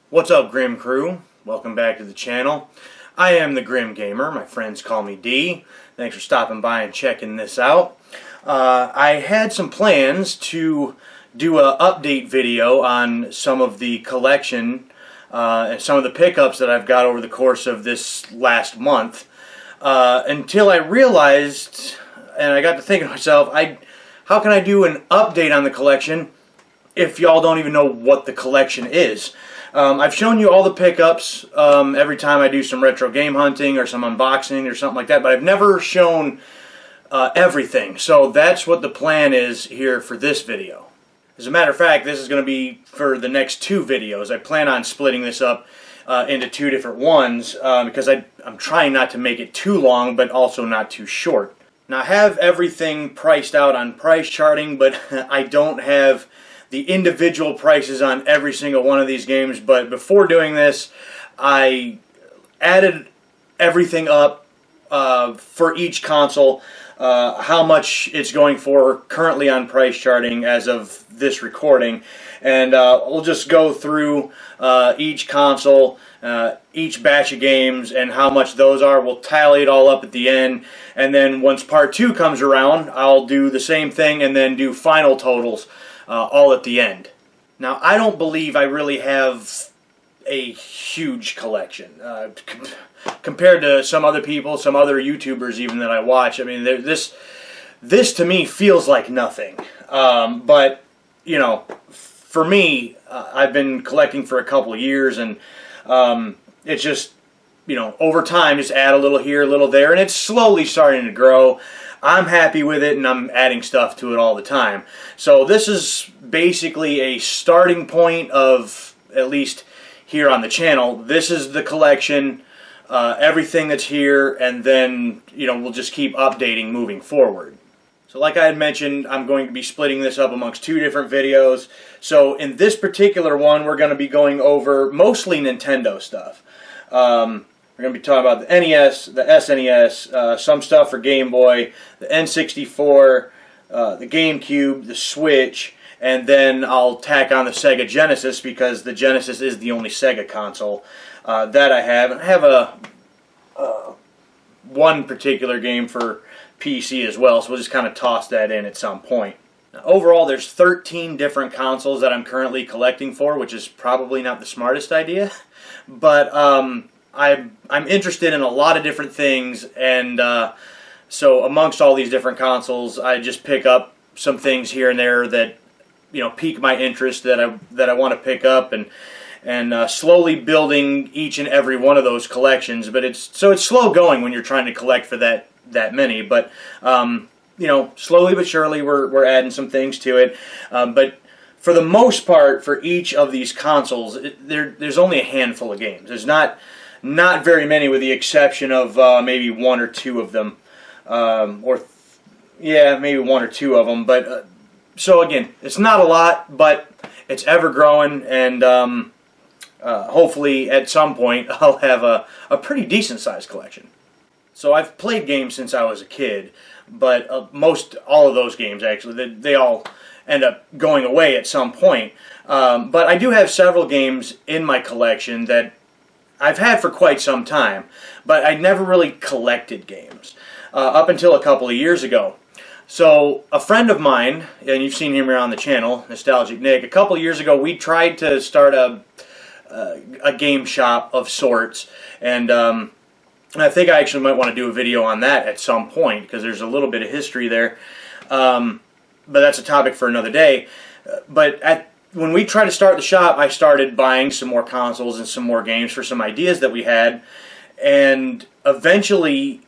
What's up, Grim Crew? Welcome back to the channel. I am the Grim Gamer. My friends call me D. Thanks for stopping by and checking this out. I had some plans to do an update video on some of the collection and some of the pickups that I've got over the course of this last month. Until I realized, and I got to thinking to myself, how can I do an update on the collection if y'all don't even know what the collection is? I've shown you all the pickups every time I do some retro game hunting or some unboxing or something like that, but I've never shown everything. So that's what the plan is here for this video. As a matter of fact, this is going to be for the next two videos. I plan on splitting this up into two different ones because I'm trying not to make it too long, but also not too short. Now, I have everything priced out on price charting, but I don't have the individual prices on every single one of these games. But before doing this, I added everything up for each console, how much it's going for currently on price charting as of this recording, and we'll just go through each console, each batch of games, and how much those are. We'll tally it all up at the end, and then once part two comes around, I'll do the same thing and then do final totals all at the end. Now, I don't believe I really have a huge collection compared to some other people, some other YouTubers even that I watch. I mean, this to me feels like nothing. But, you know, for me, I've been collecting for a couple of years, and it's just, you know, over time, just add a little here, a little there, and it's slowly starting to grow. I'm happy with it, and I'm adding stuff to it all the time. So this is basically a starting point of, at least here on the channel, this is the collection, everything that's here, and then, you know, we'll just keep updating moving forward. So like I had mentioned, I'm going to be splitting this up amongst two different videos. So in this particular one, we're going to be going over mostly Nintendo stuff. We're going to be talking about the NES, the SNES, some stuff for Game Boy, the N64, the GameCube, the Switch, and then I'll tack on the Sega Genesis because the Genesis is the only Sega console that I have. And I have one particular game for PC as well, so we'll just kind of toss that in at some point. Now, overall, there's 13 different consoles that I'm currently collecting for, which is probably not the smartest idea, but I'm interested in a lot of different things, and so amongst all these different consoles, I just pick up some things here and there that, you know, pique my interest, that I want to pick up, and slowly building each and every one of those collections. But it's slow going when you're trying to collect for that many. But you know, slowly but surely we're adding some things to it. But for the most part, for each of these consoles, there's only a handful of games. There's not very many, with the exception of maybe one or two of them, maybe one or two of them. But so again, it's not a lot, but it's ever growing, and hopefully at some point I'll have a pretty decent sized collection. So I've played games since I was a kid, but all of those games actually, they all end up going away at some point. But I do have several games in my collection that I've had for quite some time, but I never really collected games up until a couple of years ago. So a friend of mine, and you've seen him here on the channel, Nostalgic Nick, a couple of years ago we tried to start a game shop of sorts, and I think I actually might want to do a video on that at some point because there's a little bit of history there, but that's a topic for another day. But when we tried to start the shop, I started buying some more consoles and some more games for some ideas that we had, and eventually,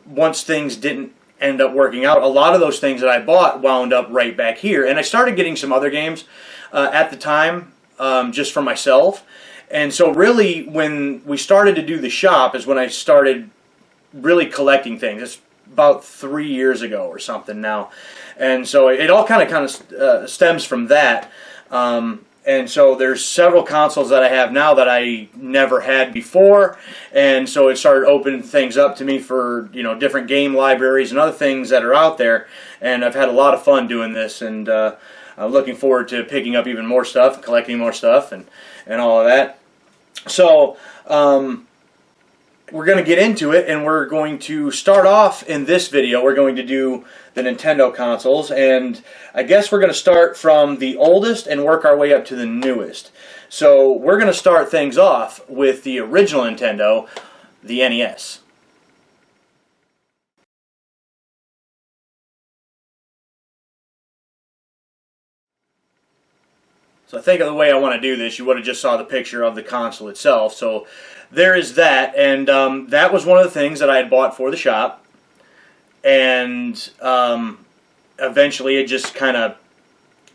once things didn't end up working out, a lot of those things that I bought wound up right back here, and I started getting some other games at the time, just for myself. And so really, when we started to do the shop is when I started really collecting things. It's about 3 years ago or something now, and so it all kind of stems from that. And so there's several consoles that I have now that I never had before, and so it started opening things up to me for, you know, different game libraries and other things that are out there, and I've had a lot of fun doing this, and I'm looking forward to picking up even more stuff, collecting more stuff, and all of that. So we're going to get into it, and we're going to start off in this video. We're going to do the Nintendo consoles, and I guess we're going to start from the oldest and work our way up to the newest. So we're going to start things off with the original Nintendo, the NES. So I think of the way I want to do this, you would have just saw the picture of the console itself. So there is that, and that was one of the things that I had bought for the shop. And eventually it just kind of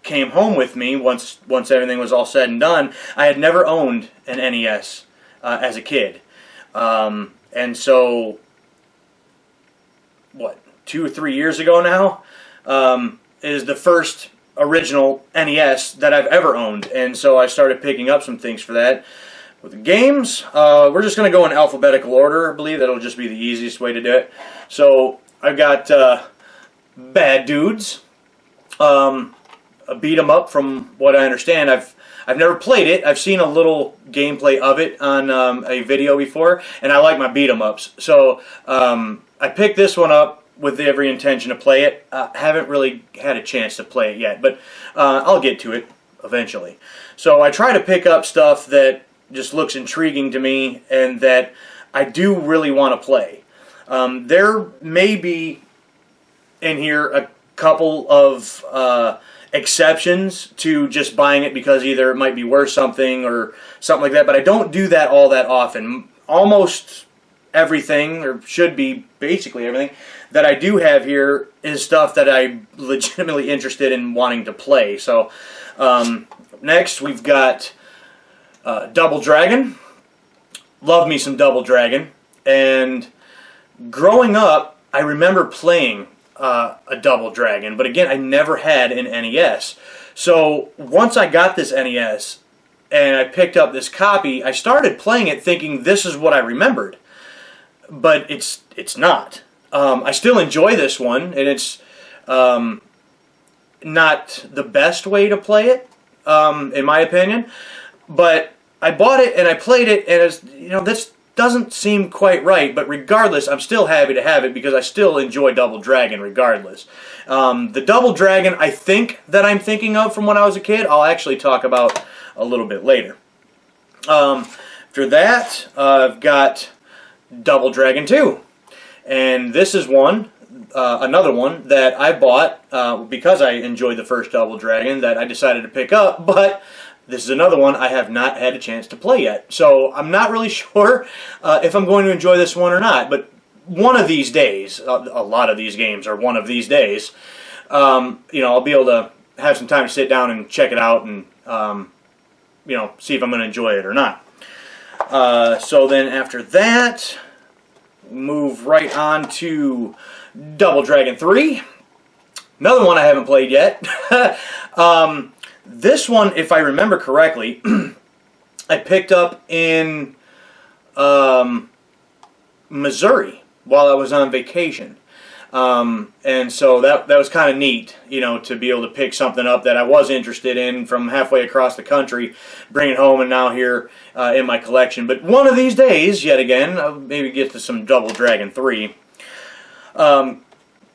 came home with me once everything was all said and done. I had never owned an NES as a kid. And so, what, 2 or 3 years ago now, is the first original NES that I've ever owned, and so I started picking up some things for that. With the games, we're just going to go in alphabetical order. I believe that'll just be the easiest way to do it. So I've got Bad Dudes, a beat 'em up from what I understand. I've never played it. I've seen a little gameplay of it on a video before, and I like my beat 'em ups. So I picked this one up with every intention to play it. Haven't really had a chance to play it yet, but I'll get to it eventually. So I try to pick up stuff that just looks intriguing to me and that I do really want to play. There may be in here a couple of exceptions to just buying it because either it might be worth something or something like that, but I don't do that all that often. Almost everything, or should be basically everything, that I do have here is stuff that I'm legitimately interested in wanting to play. So next we've got Double Dragon. Love me some Double Dragon. And growing up, I remember playing a Double Dragon, but again, I never had an NES. So once I got this NES and I picked up this copy, I started playing it thinking this is what I remembered. But it's not. I still enjoy this one, and it's not the best way to play it, in my opinion. But I bought it and I played it, and it's, this doesn't seem quite right. But regardless, I'm still happy to have it because I still enjoy Double Dragon regardless. The Double Dragon I think that I'm thinking of from when I was a kid, I'll actually talk about a little bit later. After that, I've got Double Dragon 2, and this is another one that I bought because I enjoyed the first Double Dragon that I decided to pick up, but this is another one I have not had a chance to play yet, so I'm not really sure if I'm going to enjoy this one or not, but one of these days, a lot of these games are one of these days, I'll be able to have some time to sit down and check it out and see if I'm going to enjoy it or not. So then after that, move right on to Double Dragon 3. Another one I haven't played yet. This one, if I remember correctly, I picked up in Missouri while I was on vacation. And so that was kind of neat, to be able to pick something up that I was interested in from halfway across the country, bring it home, and now here in my collection. But one of these days, yet again, I'll maybe get to some Double Dragon 3.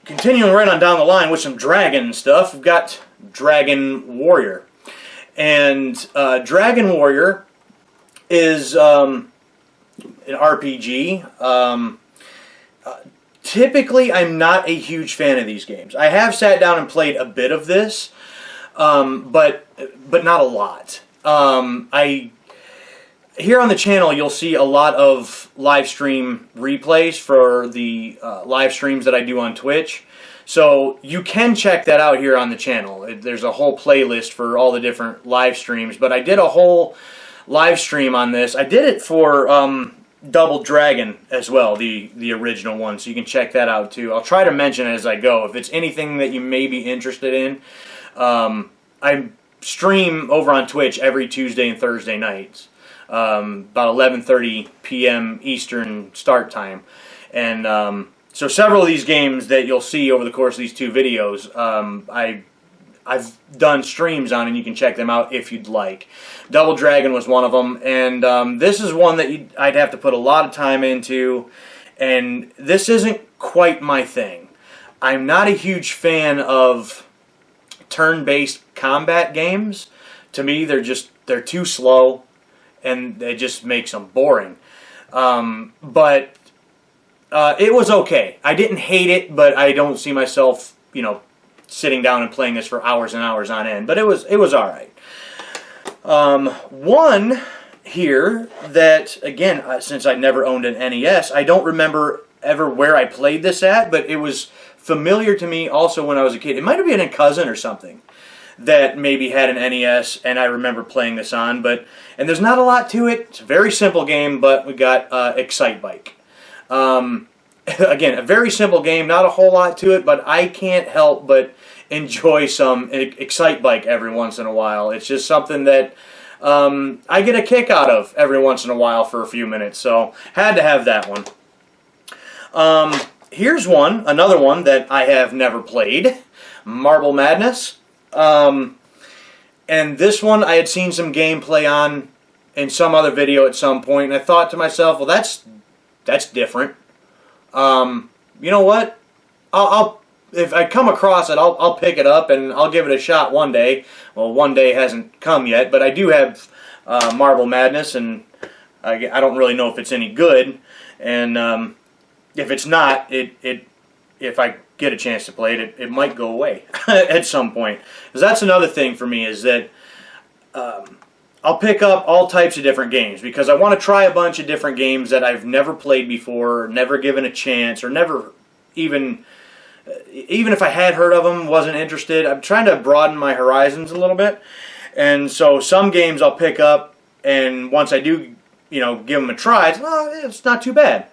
Continuing right on down the line with some dragon stuff, we've got Dragon Warrior. And Dragon Warrior is an RPG. Typically, I'm not a huge fan of these games. I have sat down and played a bit of this, but not a lot. Here on the channel, you'll see a lot of live stream replays for the live streams that I do on Twitch. So you can check that out here on the channel. There's a whole playlist for all the different live streams. But I did a whole live stream on this. I did it for Double Dragon as well, the original one. So you can check that out too. I'll try to mention it as I go. If it's anything that you may be interested in, I stream over on Twitch every Tuesday and Thursday nights. About 11:30 p.m. Eastern start time. And so several of these games that you'll see over the course of these two videos, I I've done streams on, and you can check them out if you'd like. Double Dragon was one of them, and this is one that I'd have to put a lot of time into, and this isn't quite my thing. I'm not a huge fan of turn-based combat games. To me, they're too slow, and it just makes them boring. But it was okay. I didn't hate it, but I don't see myself, sitting down and playing this for hours and hours on end. But it was all right. One here that, again, since I never owned an NES, I don't remember ever where I played this at, but it was familiar to me also when I was a kid. It might have been a cousin or something that maybe had an NES, and I remember playing this on. And there's not a lot to it. It's a very simple game, but we got Excite Bike. Again, a very simple game, not a whole lot to it, but I can't help but enjoy some Excite Bike every once in a while. It's just something that I get a kick out of every once in a while for a few minutes, so had to have that one. Here's another one that I have never played, Marble Madness. And this one I had seen some gameplay on in some other video at some point, and I thought to myself, well, that's different. You know what? I'll if I come across it, I'll pick it up and I'll give it a shot one day. Well, one day hasn't come yet, but I do have Marble Madness, and I don't really know if it's any good. And if it's not, if I get a chance to play it, it might go away at some point. Because that's another thing for me, is that I'll pick up all types of different games because I want to try a bunch of different games that I've never played before, never given a chance, or never even if I had heard of them, wasn't interested. I'm trying to broaden my horizons a little bit. And so some games I'll pick up, and once I do, give them a try, it's not too bad.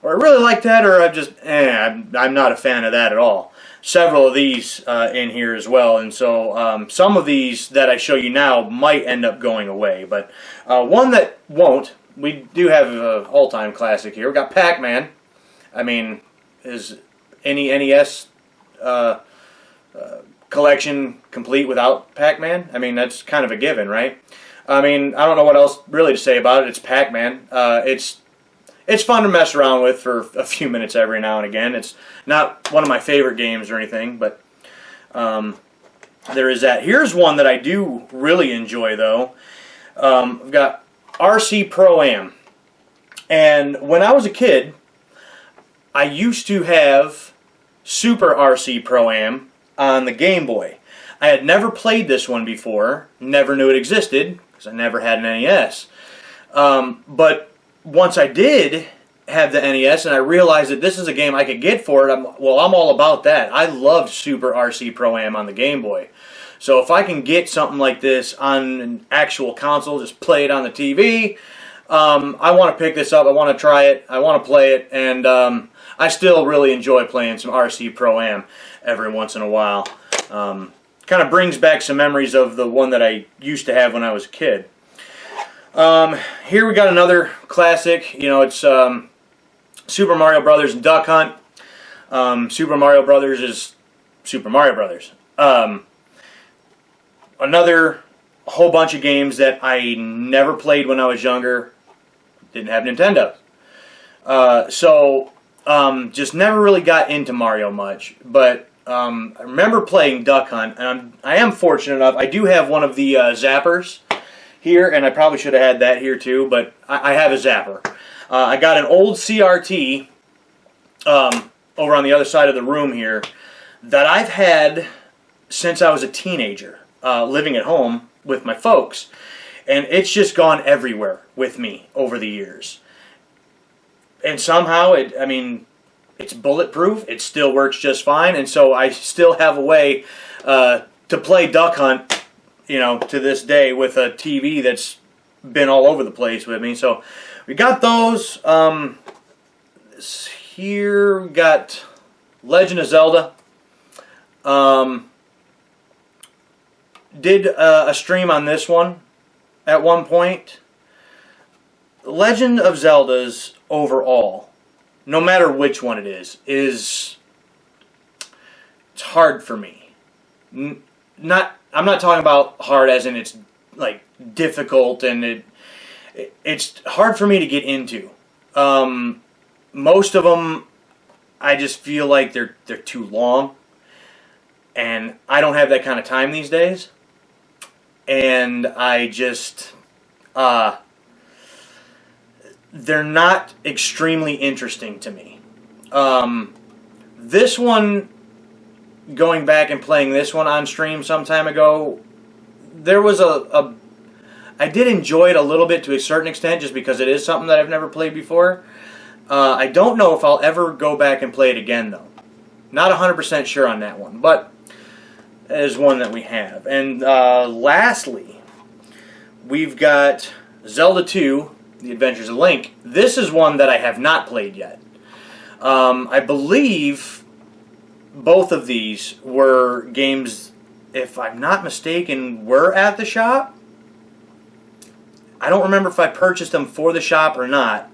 Or I really like that, or I'm not a fan of that at all. Several of these in here as well, and so some of these that I show you now might end up going away, but one that won't, we do have an all-time classic here. We got Pac-Man. I mean, is any NES collection complete without Pac-Man? I mean, that's kind of a given, right? I mean, I don't know what else really to say about it. It's Pac-Man. It's fun to mess around with for a few minutes every now and again. It's not one of my favorite games or anything, but there is that. Here's one that I do really enjoy, though. I've got RC Pro-Am. And when I was a kid, I used to have Super RC Pro-Am on the Game Boy. I had never played this one before, never knew it existed, because I never had an NES. But once I did have the NES and I realized that this is a game I could get for it, I'm all about that. I loved Super RC Pro-Am on the Game Boy. So if I can get something like this on an actual console, just play it on the TV, I want to pick this up, I want to try it, I want to play it, and I still really enjoy playing some RC Pro-Am every once in a while. Kind of brings back some memories of the one that I used to have when I was a kid. Here we got another classic. It's Super Mario Brothers and Duck Hunt. Super Mario Brothers is Super Mario Brothers. Another whole bunch of games that I never played when I was younger. Didn't have Nintendo. So just never really got into Mario much. But I remember playing Duck Hunt, and I am fortunate enough. I do have one of the zappers here, and I probably should have had that here too, but I have a zapper. I got an old CRT over on the other side of the room here that I've had since I was a teenager, living at home with my folks, and it's just gone everywhere with me over the years. And somehow, it's bulletproof, it still works just fine, and so I still have a way to play Duck Hunt to this day with a TV that's been all over the place with me. So we got those. Here we got Legend of Zelda. Did a stream on this one at one point. Legend of Zelda's overall, no matter which one it is it's hard for me. I'm not talking about hard as in it's like difficult and it's hard for me to get into. Most of them, I just feel like they're too long, and I don't have that kind of time these days. And I just they're not extremely interesting to me. This one, going back and playing this one on stream some time ago, there was I did enjoy it a little bit to a certain extent, just because it is something that I've never played before. I don't know if I'll ever go back and play it again, though. Not 100% sure on that one, but it is one that we have. And lastly, we've got Zelda 2, The Adventures of Link. This is one that I have not played yet. I believe both of these were games, if I'm not mistaken, were at the shop. I don't remember if I purchased them for the shop or not.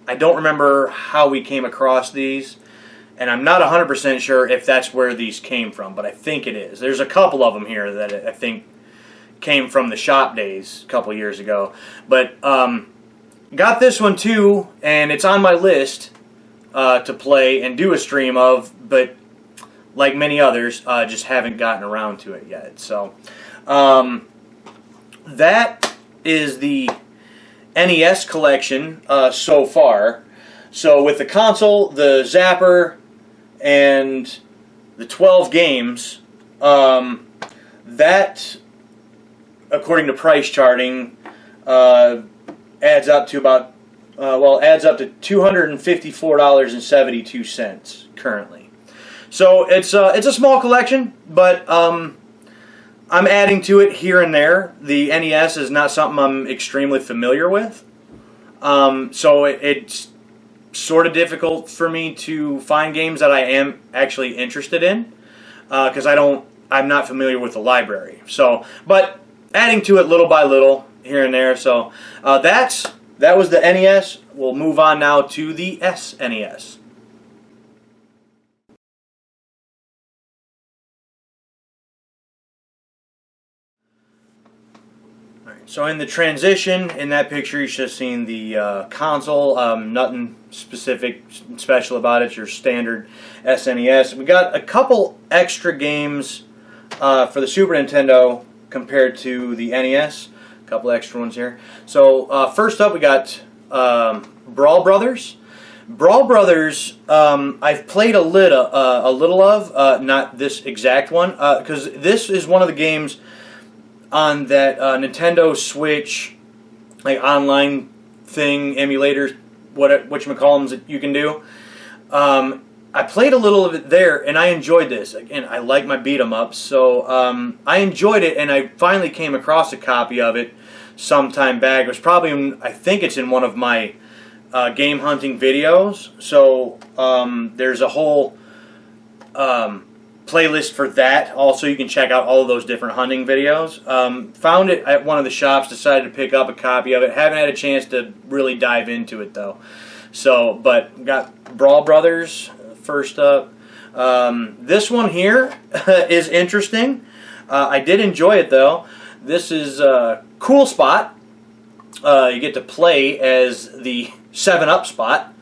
I don't remember how we came across these, and I'm not 100% sure if that's where these came from, but I think it is. There's a couple of them here that I think came from the shop days a couple years ago. But got this one too, and it's on my list to play and do a stream of, but like many others, just haven't gotten around to it yet. So that is the NES collection so far. So with the console, the Zapper, and the 12 games, that, according to price charting, adds up to about adds up to $254.72 currently. So it's a small collection, but I'm adding to it here and there. The NES is not something I'm extremely familiar with, so it's sort of difficult for me to find games that I am actually interested in, because I'm not familiar with the library. So, but adding to it little by little here and there. So that was the NES. We'll move on now to the SNES. So in the transition, in that picture, you should have seen the console. Nothing specific, special about it. Your standard SNES. We got a couple extra games for the Super Nintendo compared to the NES. A couple extra ones here. So first up, we got Brawl Brothers. Brawl Brothers, I've played a little of, not this exact one, because this is one of the games on that Nintendo Switch, like online thing, emulators, whatchamacallums that you can do. I played a little of it there, and I enjoyed this. Again, I like my beat 'em ups, so I enjoyed it, and I finally came across a copy of it some time back. It was probably, I think it's in one of my game hunting videos. So there's a whole playlist for that. Also, you can check out all of those different hunting videos. Found it at one of the shops, decided to pick up a copy of it. Haven't had a chance to really dive into it though. So, but got Brawl Brothers first up. This one here is interesting. I did enjoy it though. This is Cool Spot. You get to play as the 7-Up Spot.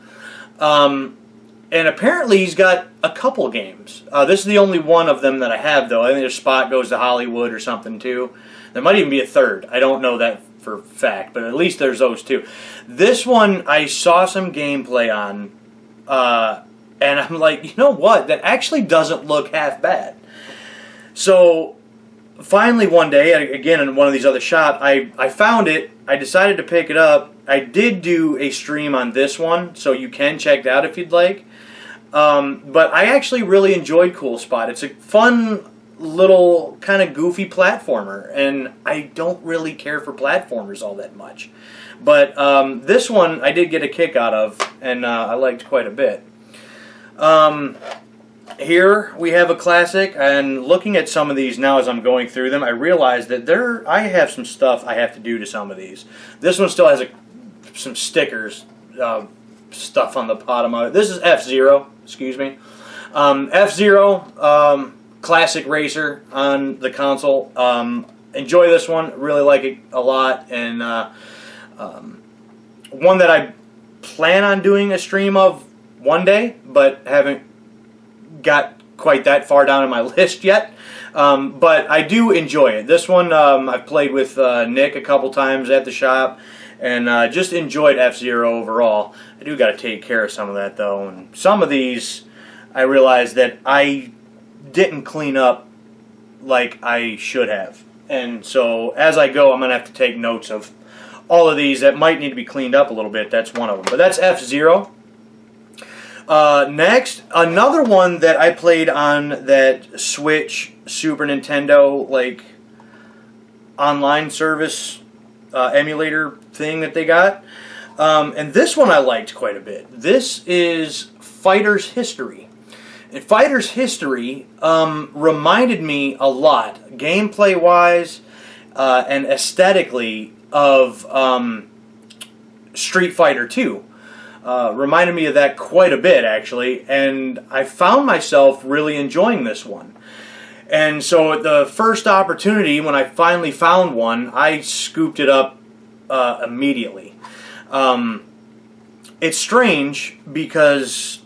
And apparently he's got a couple games. This is the only one of them that I have, though. I think there's Spot Goes to Hollywood or something, too. There might even be a third. I don't know that for fact, but at least there's those two. This one, I saw some gameplay on, and I'm like, you know what? That actually doesn't look half bad. So, finally one day, again in one of these other shops, I found it. I decided to pick it up. I did do a stream on this one, so you can check that out if you'd like. But I actually really enjoyed Cool Spot. It's a fun little kind of goofy platformer, and I don't really care for platformers all that much. But this one I did get a kick out of, and I liked quite a bit. Here we have a classic, and looking at some of these now as I'm going through them, I realize that I have some stuff I have to do to some of these. This one still has some stickers, stuff on the bottom of it. This is F-Zero, excuse me. F-Zero, classic racer on the console. Enjoy this one. Really like it a lot. And one that I plan on doing a stream of one day, but haven't got quite that far down in my list yet. But I do enjoy it. This one I've played with Nick a couple times at the shop, and just enjoyed F-Zero overall. I do got to take care of some of that though, and some of these I realized that I didn't clean up like I should have. And so as I go, I'm going to have to take notes of all of these that might need to be cleaned up a little bit. That's one of them. But that's F-Zero. Next, another one that I played on that Switch, Super Nintendo, like, online service emulator thing that they got. And this one I liked quite a bit. This is Fighter's History. And Fighter's History reminded me a lot, gameplay-wise and aesthetically, of Street Fighter 2. Reminded me of that quite a bit, actually, and I found myself really enjoying this one. And so at the first opportunity, when I finally found one, I scooped it up immediately. It's strange because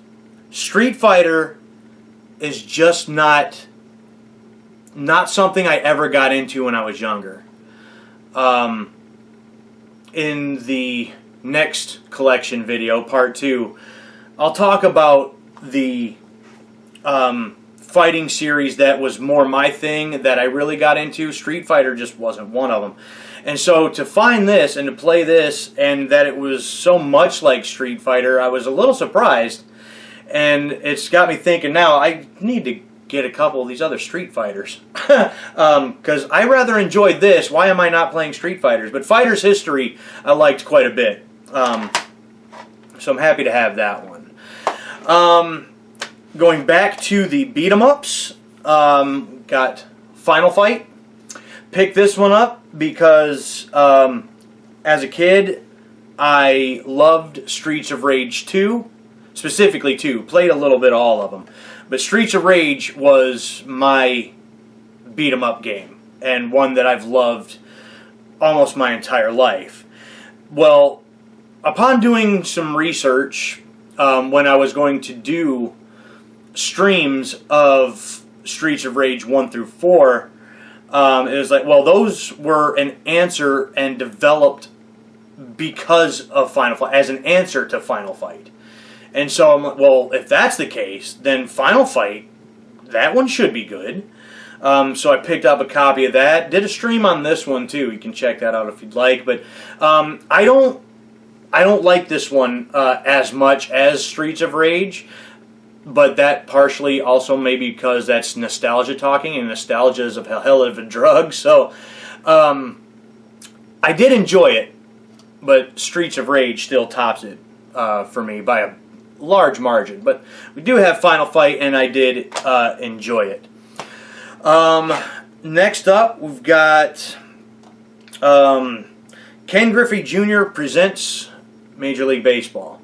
Street Fighter is just not something I ever got into when I was younger. In the next collection video, part 2, I'll talk about the fighting series that was more my thing, that I really got into. Street Fighter just wasn't one of them. And so to find this and to play this, and that it was so much like Street Fighter, I was a little surprised. And it's got me thinking now, I need to get a couple of these other Street Fighters. Because I rather enjoyed this. Why am I not playing Street Fighters? But Fighter's History I liked quite a bit. So I'm happy to have that one. Going back to the beat-em-ups, got Final Fight. Picked this one up because as a kid I loved Streets of Rage 2. Specifically 2. Played a little bit of all of them. But Streets of Rage was my beat-em-up game, and one that I've loved almost my entire life. Well, upon doing some research, when I was going to do streams of Streets of Rage 1 through 4, it was like, well, those were an answer and developed because of Final Fight, as an answer to Final Fight. And so I'm like, well, if that's the case, then Final Fight, that one should be good. So I picked up a copy of that. Did a stream on this one too. You can check that out if you'd like. But I don't like this one as much as Streets of Rage. But that partially also maybe because that's nostalgia talking, and nostalgia is a hell of a drug. So I did enjoy it, but Streets of Rage still tops it for me by a large margin. But we do have Final Fight, and I did enjoy it. Next up, we've got Ken Griffey Jr. Presents Major League Baseball.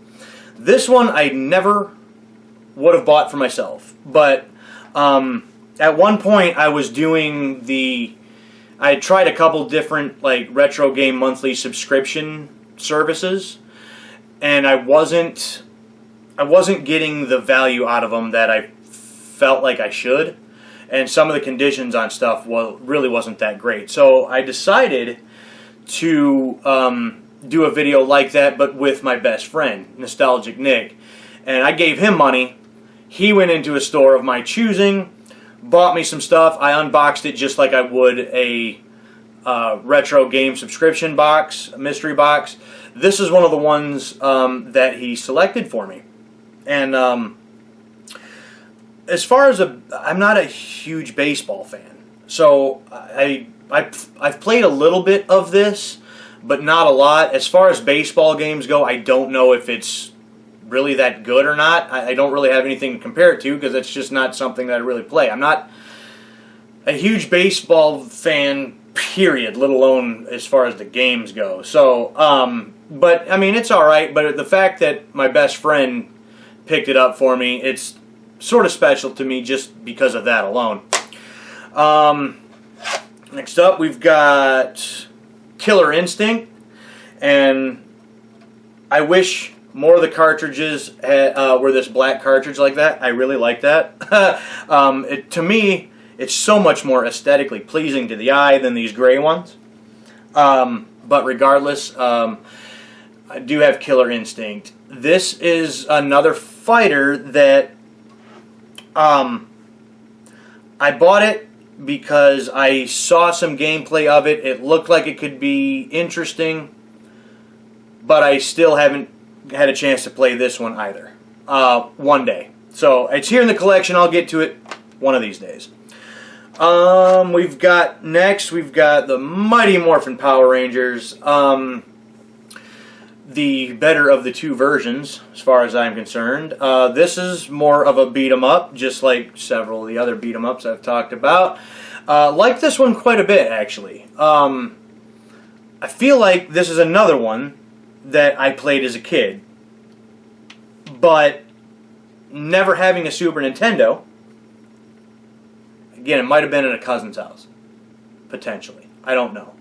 This one I never would have bought for myself, but at one point I was doing I had tried a couple different like retro game monthly subscription services, and I wasn't getting the value out of them that I felt like I should, and some of the conditions on stuff really wasn't that great. So I decided to do a video like that, but with my best friend, Nostalgic Nick, and I gave him money. He went into a store of my choosing, bought me some stuff. I unboxed it just like I would a retro game subscription box, a mystery box. This is one of the ones that he selected for me. And as far as I'm not a huge baseball fan, so I've played a little bit of this, but not a lot. As far as baseball games go, I don't know if it's really that good or not. I don't really have anything to compare it to because it's just not something that I really play. I'm not a huge baseball fan, period, let alone as far as the games go. So, but I mean, it's all right. But the fact that my best friend picked it up for me, it's sort of special to me just because of that alone. Next up, we've got Killer Instinct, and I wish more of the cartridges were this black cartridge like that. I really like that. To me, it's so much more aesthetically pleasing to the eye than these gray ones. But regardless, I do have Killer Instinct. This is another fighter that I bought it because I saw some gameplay of it. It looked like it could be interesting, but I still haven't had a chance to play this one either. One day. So it's here in the collection. I'll get to it one of these days. We've got the Mighty Morphin Power Rangers. The better of the two versions, as far as I'm concerned. This is more of a beat-em-up, just like several of the other beat-em-ups I've talked about. Like this one quite a bit, actually. I feel like this is another one that I played as a kid, but never having a Super Nintendo. Again, it might have been at a cousin's house, potentially. I don't know.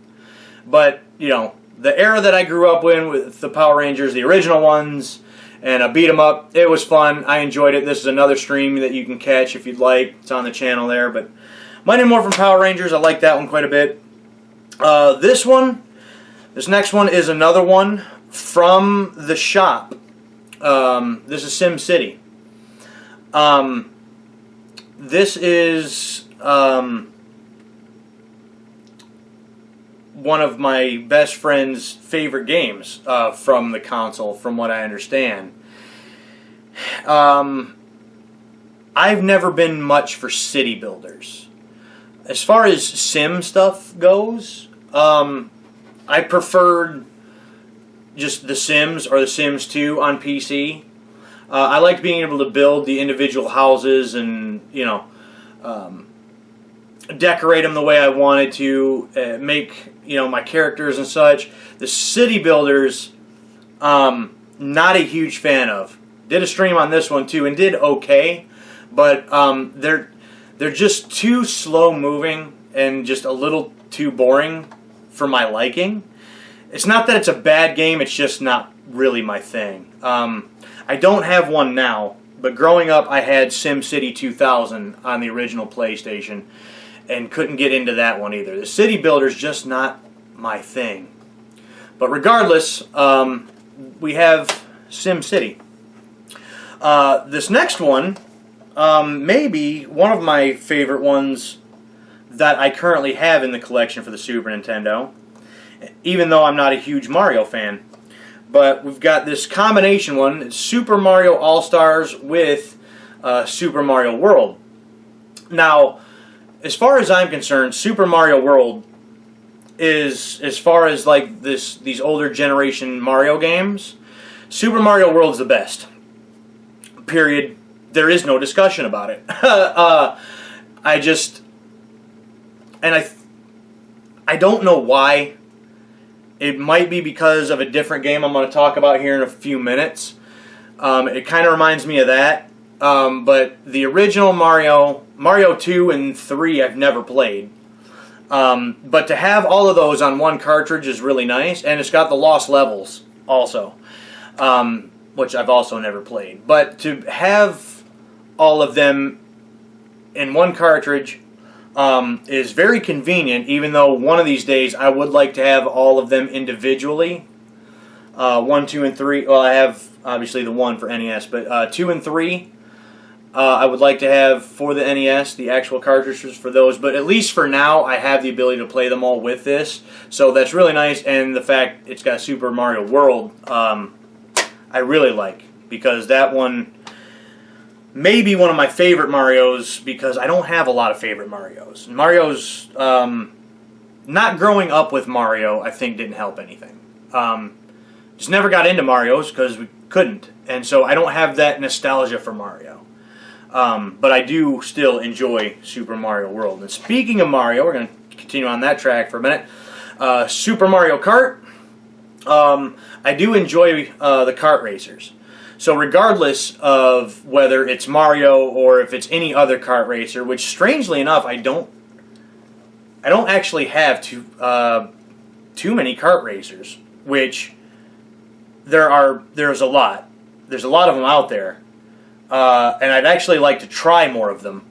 But, you know, the era that I grew up in with the Power Rangers, the original ones, and a beat 'em up, it was fun. I enjoyed it. This is another stream that you can catch if you'd like. It's on the channel there. But Mighty Morphin Power Rangers, I like that one quite a bit. This next one is another one from the shop. This is Sim City. This is one of my best friend's favorite games from the console, from what I understand. I've never been much for city builders. As far as sim stuff goes, I preferred just The Sims or The Sims 2 on PC. I liked being able to build the individual houses and, you know, decorate them the way I wanted to, make, you know, my characters and such. The city builders, not a huge fan of. Did a stream on this one too and did okay, but they're just too slow moving and just a little too boring for my liking. It's not that it's a bad game, it's just not really my thing. I don't have one now, but growing up I had SimCity 2000 on the original PlayStation and couldn't get into that one either. The city builder's just not my thing. But regardless, we have SimCity. This next one may be one of my favorite ones that I currently have in the collection for the Super Nintendo, even though I'm not a huge Mario fan. But we've got this combination one. It's Super Mario All-Stars with Super Mario World. Now, as far as I'm concerned, Super Mario World is, as far as like these older generation Mario games, Super Mario World is the best. Period. There is no discussion about it. I don't know why. It might be because of a different game I'm going to talk about here in a few minutes. It kind of reminds me of that. But the original Mario 2 and 3 I've never played. But to have all of those on one cartridge is really nice. And it's got the Lost Levels also, which I've also never played. But to have all of them in one cartridge is very convenient, even though one of these days I would like to have all of them individually. 1, 2, and 3. Well, I have obviously the 1 for NES, but 2 and 3 I would like to have for the NES, the actual cartridges for those. But at least for now, I have the ability to play them all with this. So that's really nice, and the fact it's got Super Mario World, I really like, because that one may be one of my favorite Marios, because I don't have a lot of favorite Marios. Mario's, not growing up with Mario, I think didn't help anything. Just never got into Marios because we couldn't, and so I don't have that nostalgia for Mario. But I do still enjoy Super Mario World. And speaking of Mario, we're going to continue on that track for a minute. Super Mario Kart. I do enjoy the kart racers. So regardless of whether it's Mario or if it's any other kart racer, which strangely enough I don't I don't actually have too many kart racers, which there's a lot. There's a lot of them out there, and I'd actually like to try more of them.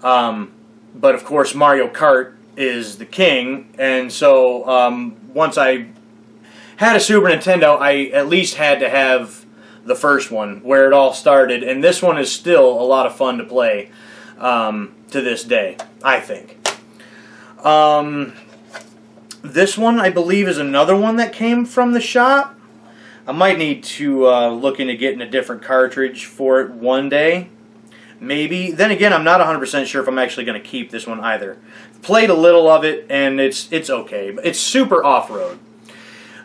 But of course, Mario Kart is the king, and so once I had a Super Nintendo, I at least had to have the first one, where it all started, and this one is still a lot of fun to play to this day, I think. This one, I believe, is another one that came from the shop. I might need to look into getting a different cartridge for it one day. Maybe. Then again, I'm not 100% sure if I'm actually going to keep this one either. Played a little of it, and it's okay. But it's super off-road.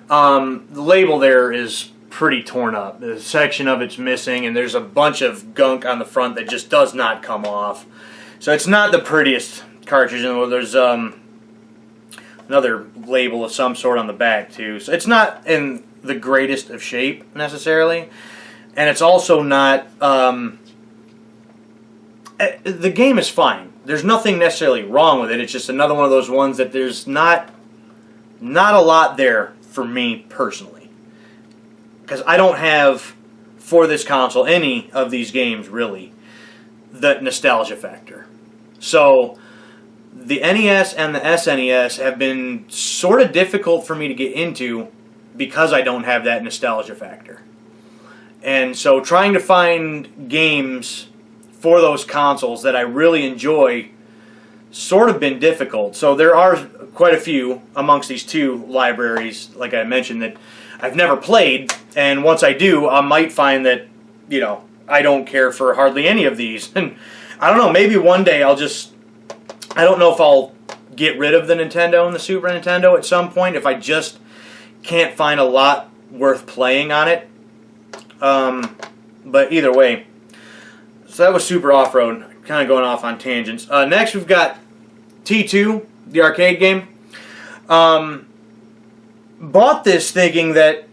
The label there is pretty torn up. The section of it's missing, and there's a bunch of gunk on the front that just does not come off. So it's not the prettiest cartridge in the world. There's another label of some sort on the back, too. So it's not in the greatest of shape, necessarily. And it's also not... the game is fine. There's nothing necessarily wrong with it. It's just another one of those ones that there's not a lot there for me personally. Because I don't have, for this console, any of these games, really, the nostalgia factor. So, the NES and the SNES have been sort of difficult for me to get into because I don't have that nostalgia factor. And so, trying to find games for those consoles that I really enjoy sort of been difficult. So there are quite a few amongst these two libraries, like I mentioned, that I've never played, and once I do, I might find that, you know, I don't care for hardly any of these. And I don't know, maybe one day I don't know if I'll get rid of the Nintendo and the Super Nintendo at some point, if I just can't find a lot worth playing on it. But either way, so that was super off-road, kind of going off on tangents. Next we've got T2, the arcade game. Bought this thinking that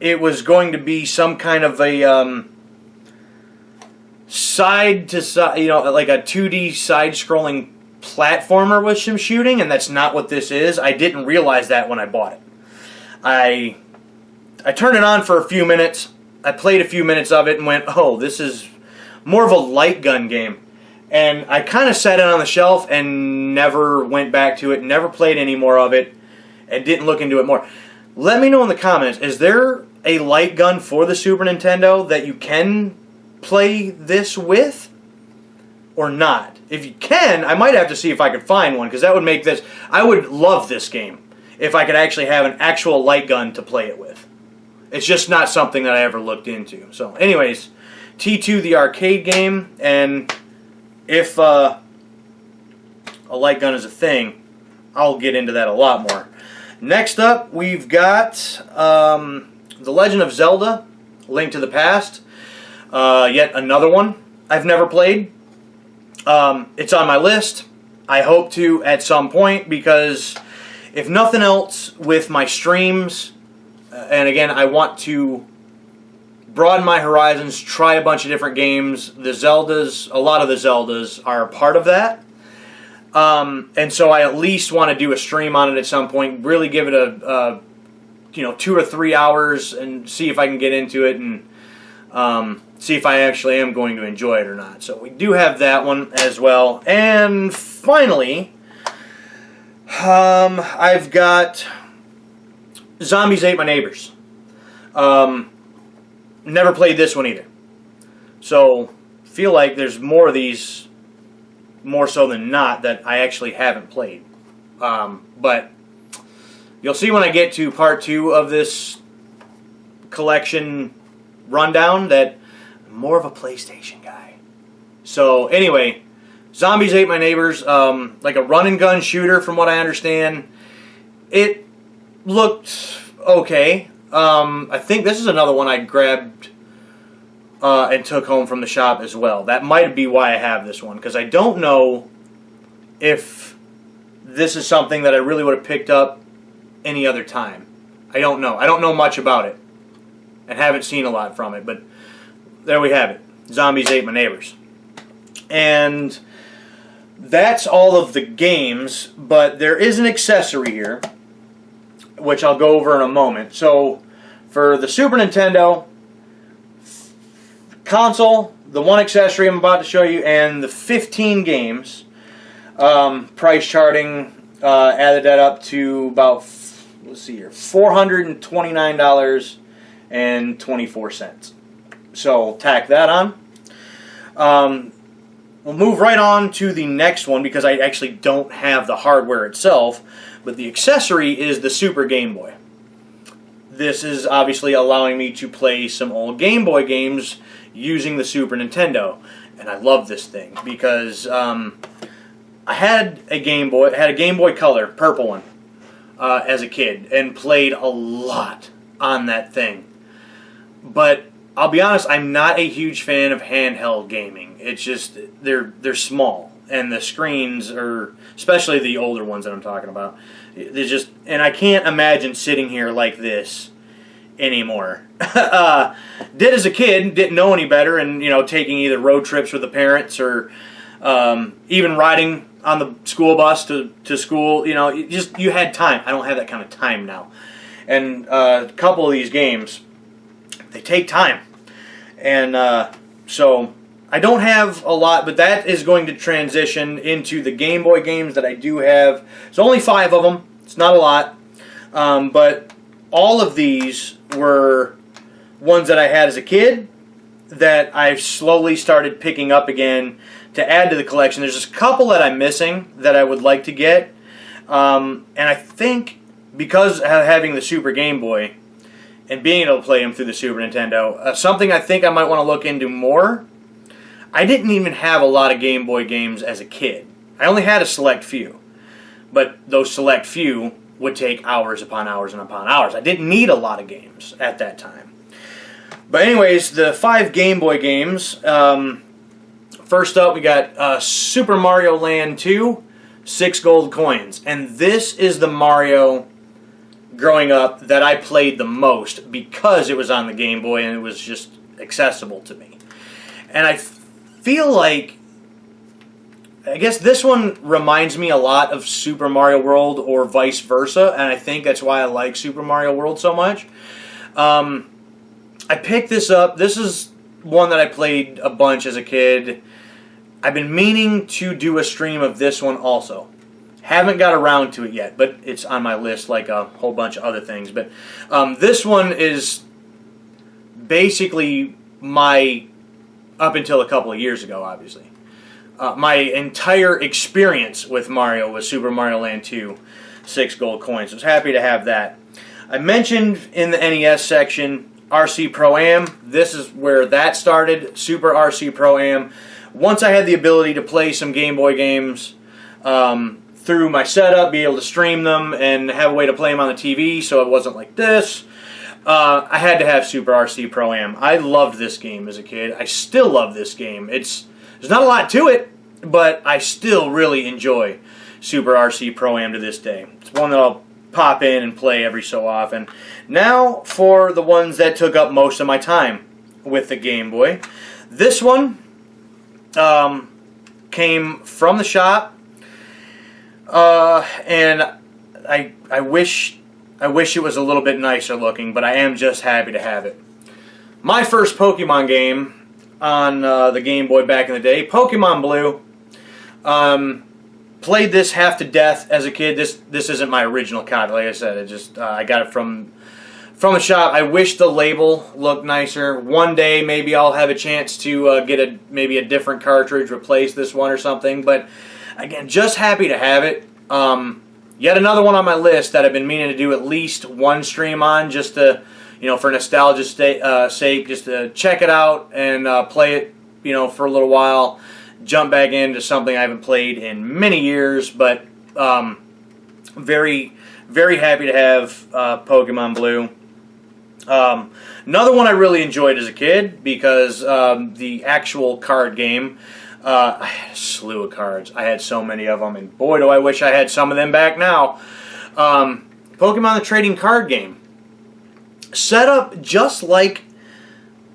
it was going to be some kind of a side-to-side, you know, like a 2D side-scrolling platformer with some shooting, and that's not what this is. I didn't realize that when I bought it. I turned it on for a few minutes. I played a few minutes of it and went, oh, this is more of a light gun game. And I kind of set it on the shelf and never went back to it, never played any more of it, and didn't look into it more. Let me know in the comments, is there a light gun for the Super Nintendo that you can play this with or not? If you can, I might have to see if I could find one, because that would make this... I would love this game if I could actually have an actual light gun to play it with. It's just not something that I ever looked into. So, anyways, T2, the arcade game, and if a light gun is a thing, I'll get into that a lot more. Next up, we've got The Legend of Zelda, Link to the Past. Yet another one I've never played. It's on my list. I hope to at some point, because if nothing else, with my streams, and again, I want to broaden my horizons, try a bunch of different games. The Zeldas, a lot of the Zeldas are a part of that. And so I at least want to do a stream on it at some point, really give it a 2 or 3 hours and see if I can get into it and see if I actually am going to enjoy it or not. So we do have that one as well. And finally, I've got Zombies Ate My Neighbors. Never played this one either. So feel like there's more of these, more so than not, that I actually haven't played. But you'll see when I get to part 2 of this collection rundown that I'm more of a PlayStation guy. So anyway, Zombies Ate My Neighbors, like a run and gun shooter from what I understand. It looked okay. I think this is another one I grabbed and took home from the shop as well. That might be why I have this one, because I don't know if this is something that I really would have picked up any other time. I don't know. I don't know much about it and haven't seen a lot from it, but there we have it. Zombies Ate My Neighbors. And that's all of the games, but there is an accessory here, which I'll go over in a moment. So, for the Super Nintendo console, the one accessory I'm about to show you, and the 15 games, price charting added that up to about, let's see here, $429.24. So, tack that on. We'll move right on to the next one because I actually don't have the hardware itself, but the accessory is the Super Game Boy. This is obviously allowing me to play some old Game Boy games using the Super Nintendo, and I love this thing because I had a Game Boy, Color, purple one, as a kid, and played a lot on that thing. But I'll be honest, I'm not a huge fan of handheld gaming. It's just, they're small, and the screens are, especially the older ones that I'm talking about, they're just, and I can't imagine sitting here like this anymore. Did as a kid, didn't know any better, and taking either road trips with the parents or even riding on the school bus to school. You had time. I don't have that kind of time now. And a couple of these games, they take time. And so I don't have a lot, but that is going to transition into the Game Boy games that I do have. It's only 5 of them. It's not a lot. But all of these were ones that I had as a kid that I've slowly started picking up again to add to the collection. There's just a couple that I'm missing that I would like to get. And I think because of having the Super Game Boy and being able to play them through the Super Nintendo, something I think I might want to look into more. I didn't even have a lot of Game Boy games as a kid. I only had a select few. But those select few would take hours upon hours and upon hours. I didn't need a lot of games at that time. But anyways, the 5 Game Boy games. First up, we got Super Mario Land 2, 6 gold coins. And this is the Mario growing up that I played the most because it was on the Game Boy and it was just accessible to me. And I feel like, I guess this one reminds me a lot of Super Mario World or vice versa, and I think that's why I like Super Mario World so much. I picked this up. This is one that I played a bunch as a kid. I've been meaning to do a stream of this one also. Haven't got around to it yet, but it's on my list like a whole bunch of other things. But this one is basically my, up until a couple of years ago, obviously, my entire experience with Mario was Super Mario Land 2, 6 gold coins. I was happy to have that. I mentioned in the NES section RC Pro-Am. This is where that started, Super RC Pro-Am. Once I had the ability to play some Game Boy games through my setup, be able to stream them, and have a way to play them on the TV so it wasn't like this, I had to have Super RC Pro-Am. I loved this game as a kid. I still love this game. There's not a lot to it, but I still really enjoy Super RC Pro-Am to this day. It's one that I'll pop in and play every so often. Now for the ones that took up most of my time with the Game Boy. This one came from the shop, and I wish it was a little bit nicer looking, but I am just happy to have it. My first Pokemon game on the Game Boy back in the day, Pokemon Blue. Played this half to death as a kid. This isn't my original copy. Like I said, I got it from the shop. I wish the label looked nicer. One day maybe I'll have a chance to get maybe a different cartridge, replace this one or something. But again, just happy to have it. Yet another one on my list that I've been meaning to do at least one stream on, just to, for nostalgia's sake, just to check it out and play it, for a little while. Jump back into something I haven't played in many years, but very, very happy to have Pokemon Blue. Another one I really enjoyed as a kid because the actual card game, I had a slew of cards. I had so many of them, and boy, do I wish I had some of them back now. Pokemon the Trading Card Game. Set up just like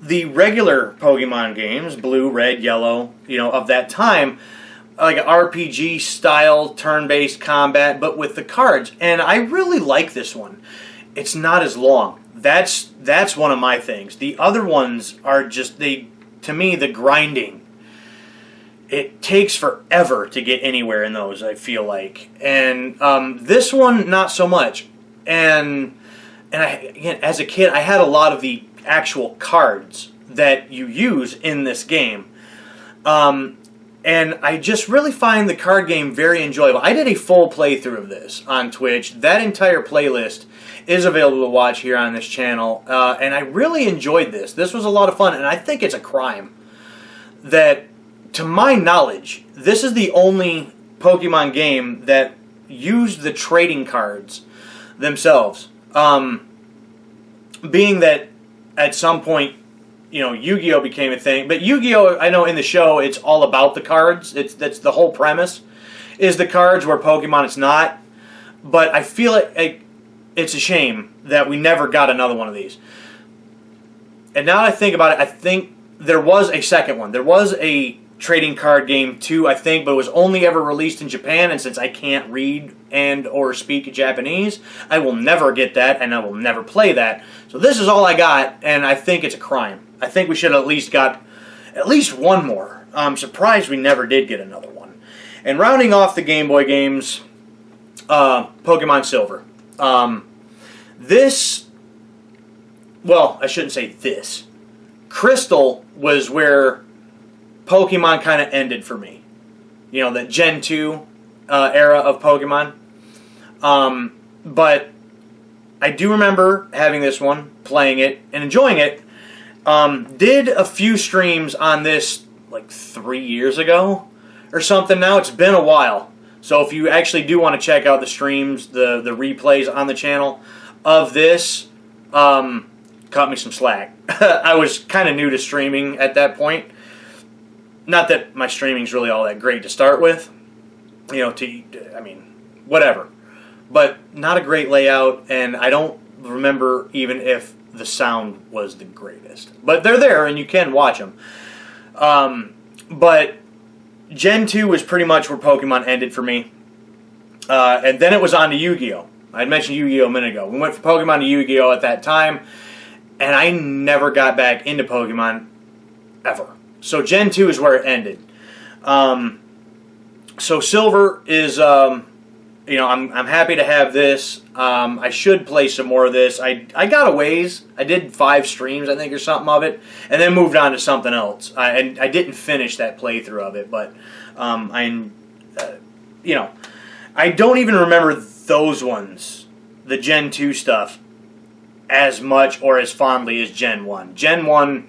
the regular Pokemon games, blue, red, yellow, of that time, like an RPG style turn-based combat, but with the cards. And I really like this one. It's not as long. That's one of my things. The other ones are just, to me, the grinding. It takes forever to get anywhere in those, I feel like. And this one, not so much. And again, as a kid, I had a lot of the actual cards that you use in this game. And I just really find the card game very enjoyable. I did a full playthrough of this on Twitch. That entire playlist is available to watch here on this channel. And I really enjoyed this. This was a lot of fun, and I think it's a crime that, to my knowledge, this is the only Pokemon game that used the trading cards themselves. Being that at some point, you know, Yu-Gi-Oh became a thing. But Yu-Gi-Oh, I know in the show, it's all about the cards. That's the whole premise, is the cards, where Pokemon it's not. But I feel like it's a shame that we never got another one of these. And now that I think about it, I think there was a second one. There was a trading card game too, I think, but it was only ever released in Japan, and since I can't read and or speak Japanese, I will never get that, and I will never play that. So this is all I got, and I think it's a crime. I think we should have at least got at least one more. I'm surprised we never did get another one. And rounding off the Game Boy games, Pokemon Silver. This, well, I shouldn't say this. Crystal was where Pokemon kind of ended for me. You know, the Gen 2 era of Pokemon. But I do remember having this one, playing it, and enjoying it. Did a few streams on this like 3 years ago or something now. It's been a while. So if you actually do want to check out the streams, the replays on the channel of this, cut me some slack. I was kind of new to streaming at that point. Not that my streaming's really all that great to start with. You know, I mean, whatever. But not a great layout, and I don't remember even if the sound was the greatest. But they're there, and you can watch them. But Gen 2 was pretty much where Pokemon ended for me. And then it was on to Yu-Gi-Oh! I had mentioned Yu-Gi-Oh! A minute ago. We went from Pokemon to Yu-Gi-Oh! At that time, and I never got back into Pokemon ever. So Gen 2 is where it ended. So Silver is, you know, I'm happy to have this. I should play some more of this. I got a ways. I did 5 streams, I think, or something of it, and then moved on to something else. And I didn't finish that playthrough of it, but you know, I don't even remember those ones, the Gen 2 stuff, as much or as fondly as Gen 1. Gen 1,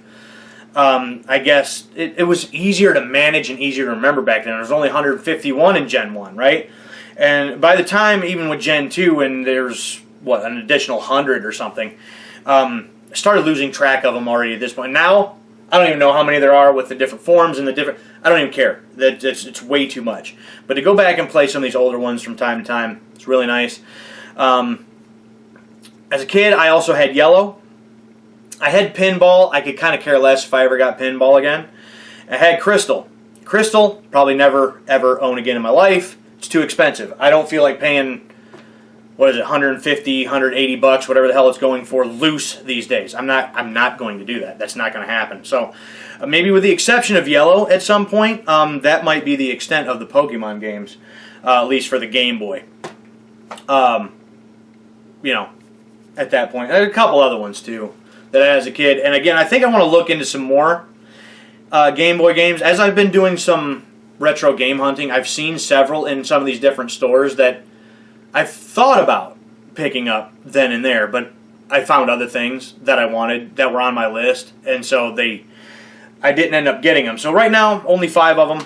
I guess, it was easier to manage and easier to remember back then. There was only 151 in Gen 1, right? And by the time, even with Gen 2, and there's, what, an additional 100 or something, I started losing track of them already at this point. Now, I don't even know how many there are with the different forms and the different... I don't even care. It's way too much. But to go back and play some of these older ones from time to time, it's really nice. As a kid, I also had Yellow. I had Pinball. I could kind of care less if I ever got Pinball again. I had Crystal. Crystal, probably never, ever own again in my life. It's too expensive. I don't feel like paying, what is it, 150, 180 bucks, whatever the hell it's going for, loose these days. I'm not going to do that. That's not going to happen. So maybe with the exception of Yellow at some point, that might be the extent of the Pokemon games, at least for the Game Boy. You know, at that point. There are a couple other ones too that I had as a kid. And again, I think I want to look into some more Game Boy games. As I've been doing some retro game hunting, I've seen several in some of these different stores that I've thought about picking up then and there, but I found other things that I wanted that were on my list, and so I didn't end up getting them. So right now, only 5 of them,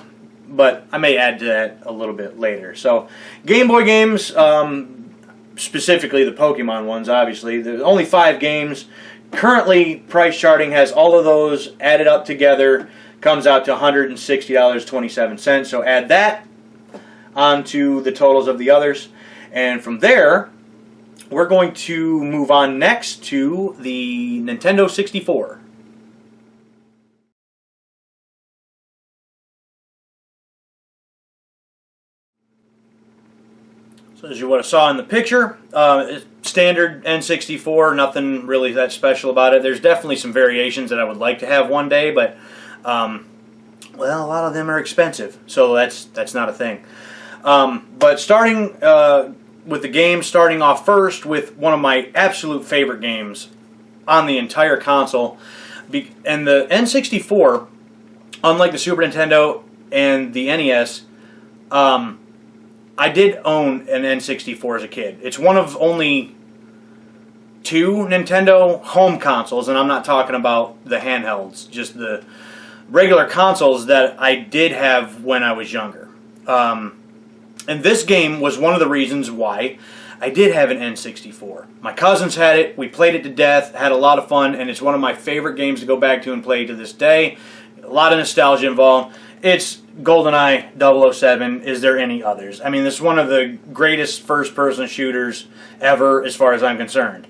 but I may add to that a little bit later. So Game Boy games, specifically the Pokemon ones, obviously. There's only 5 games. Currently, price charting has all of those added up together. Comes out to $160.27. So add that onto the totals of the others. And from there, we're going to move on next to the Nintendo 64. So as you would have saw in the picture, standard N64, nothing really that special about it. There's definitely some variations that I would like to have one day, but well, a lot of them are expensive, so that's not a thing. But starting with the game, starting off first with one of my absolute favorite games on the entire console, and the N64, unlike the Super Nintendo and the NES, I did own an N64 as a kid. It's one of only 2 Nintendo home consoles, and I'm not talking about the handhelds, just the regular consoles that I did have when I was younger. And this game was one of the reasons why I did have an N64. My cousins had it, we played it to death, had a lot of fun, and it's one of my favorite games to go back to and play to this day. A lot of nostalgia involved. It's GoldenEye 007. Is there any others? I mean, this is one of the greatest first-person shooters ever as far as I'm concerned.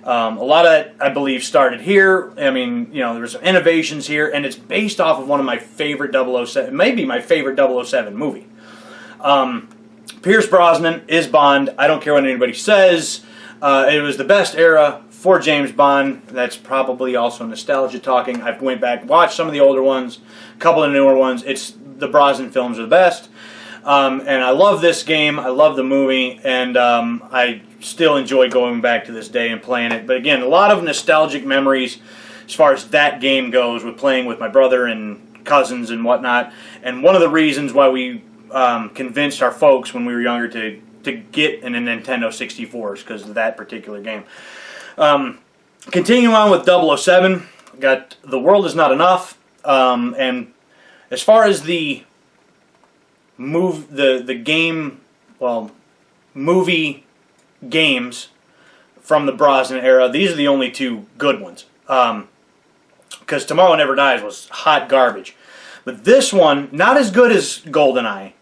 A lot of it, I believe, started here. I mean, you know, there were some innovations here, and it's based off of one of my favorite 007, maybe my favorite 007 movie. Pierce Brosnan is Bond. I don't care what anybody says. It was the best era for James Bond. That's probably also nostalgia talking. I went back and watched some of the older ones, a couple of the newer ones. The Brosnan films are the best. And I love this game. I love the movie, and I still enjoy going back to this day and playing it. But again, a lot of nostalgic memories as far as that game goes, with playing with my brother and cousins and whatnot. And one of the reasons why we convinced our folks when we were younger to get a Nintendo 64 is because of that particular game. Continuing on with 007, got The World Is Not Enough, and as far as the movie games from the Brosnan era, these are the only 2 good ones. Because Tomorrow Never Dies was hot garbage. But this one, not as good as GoldenEye,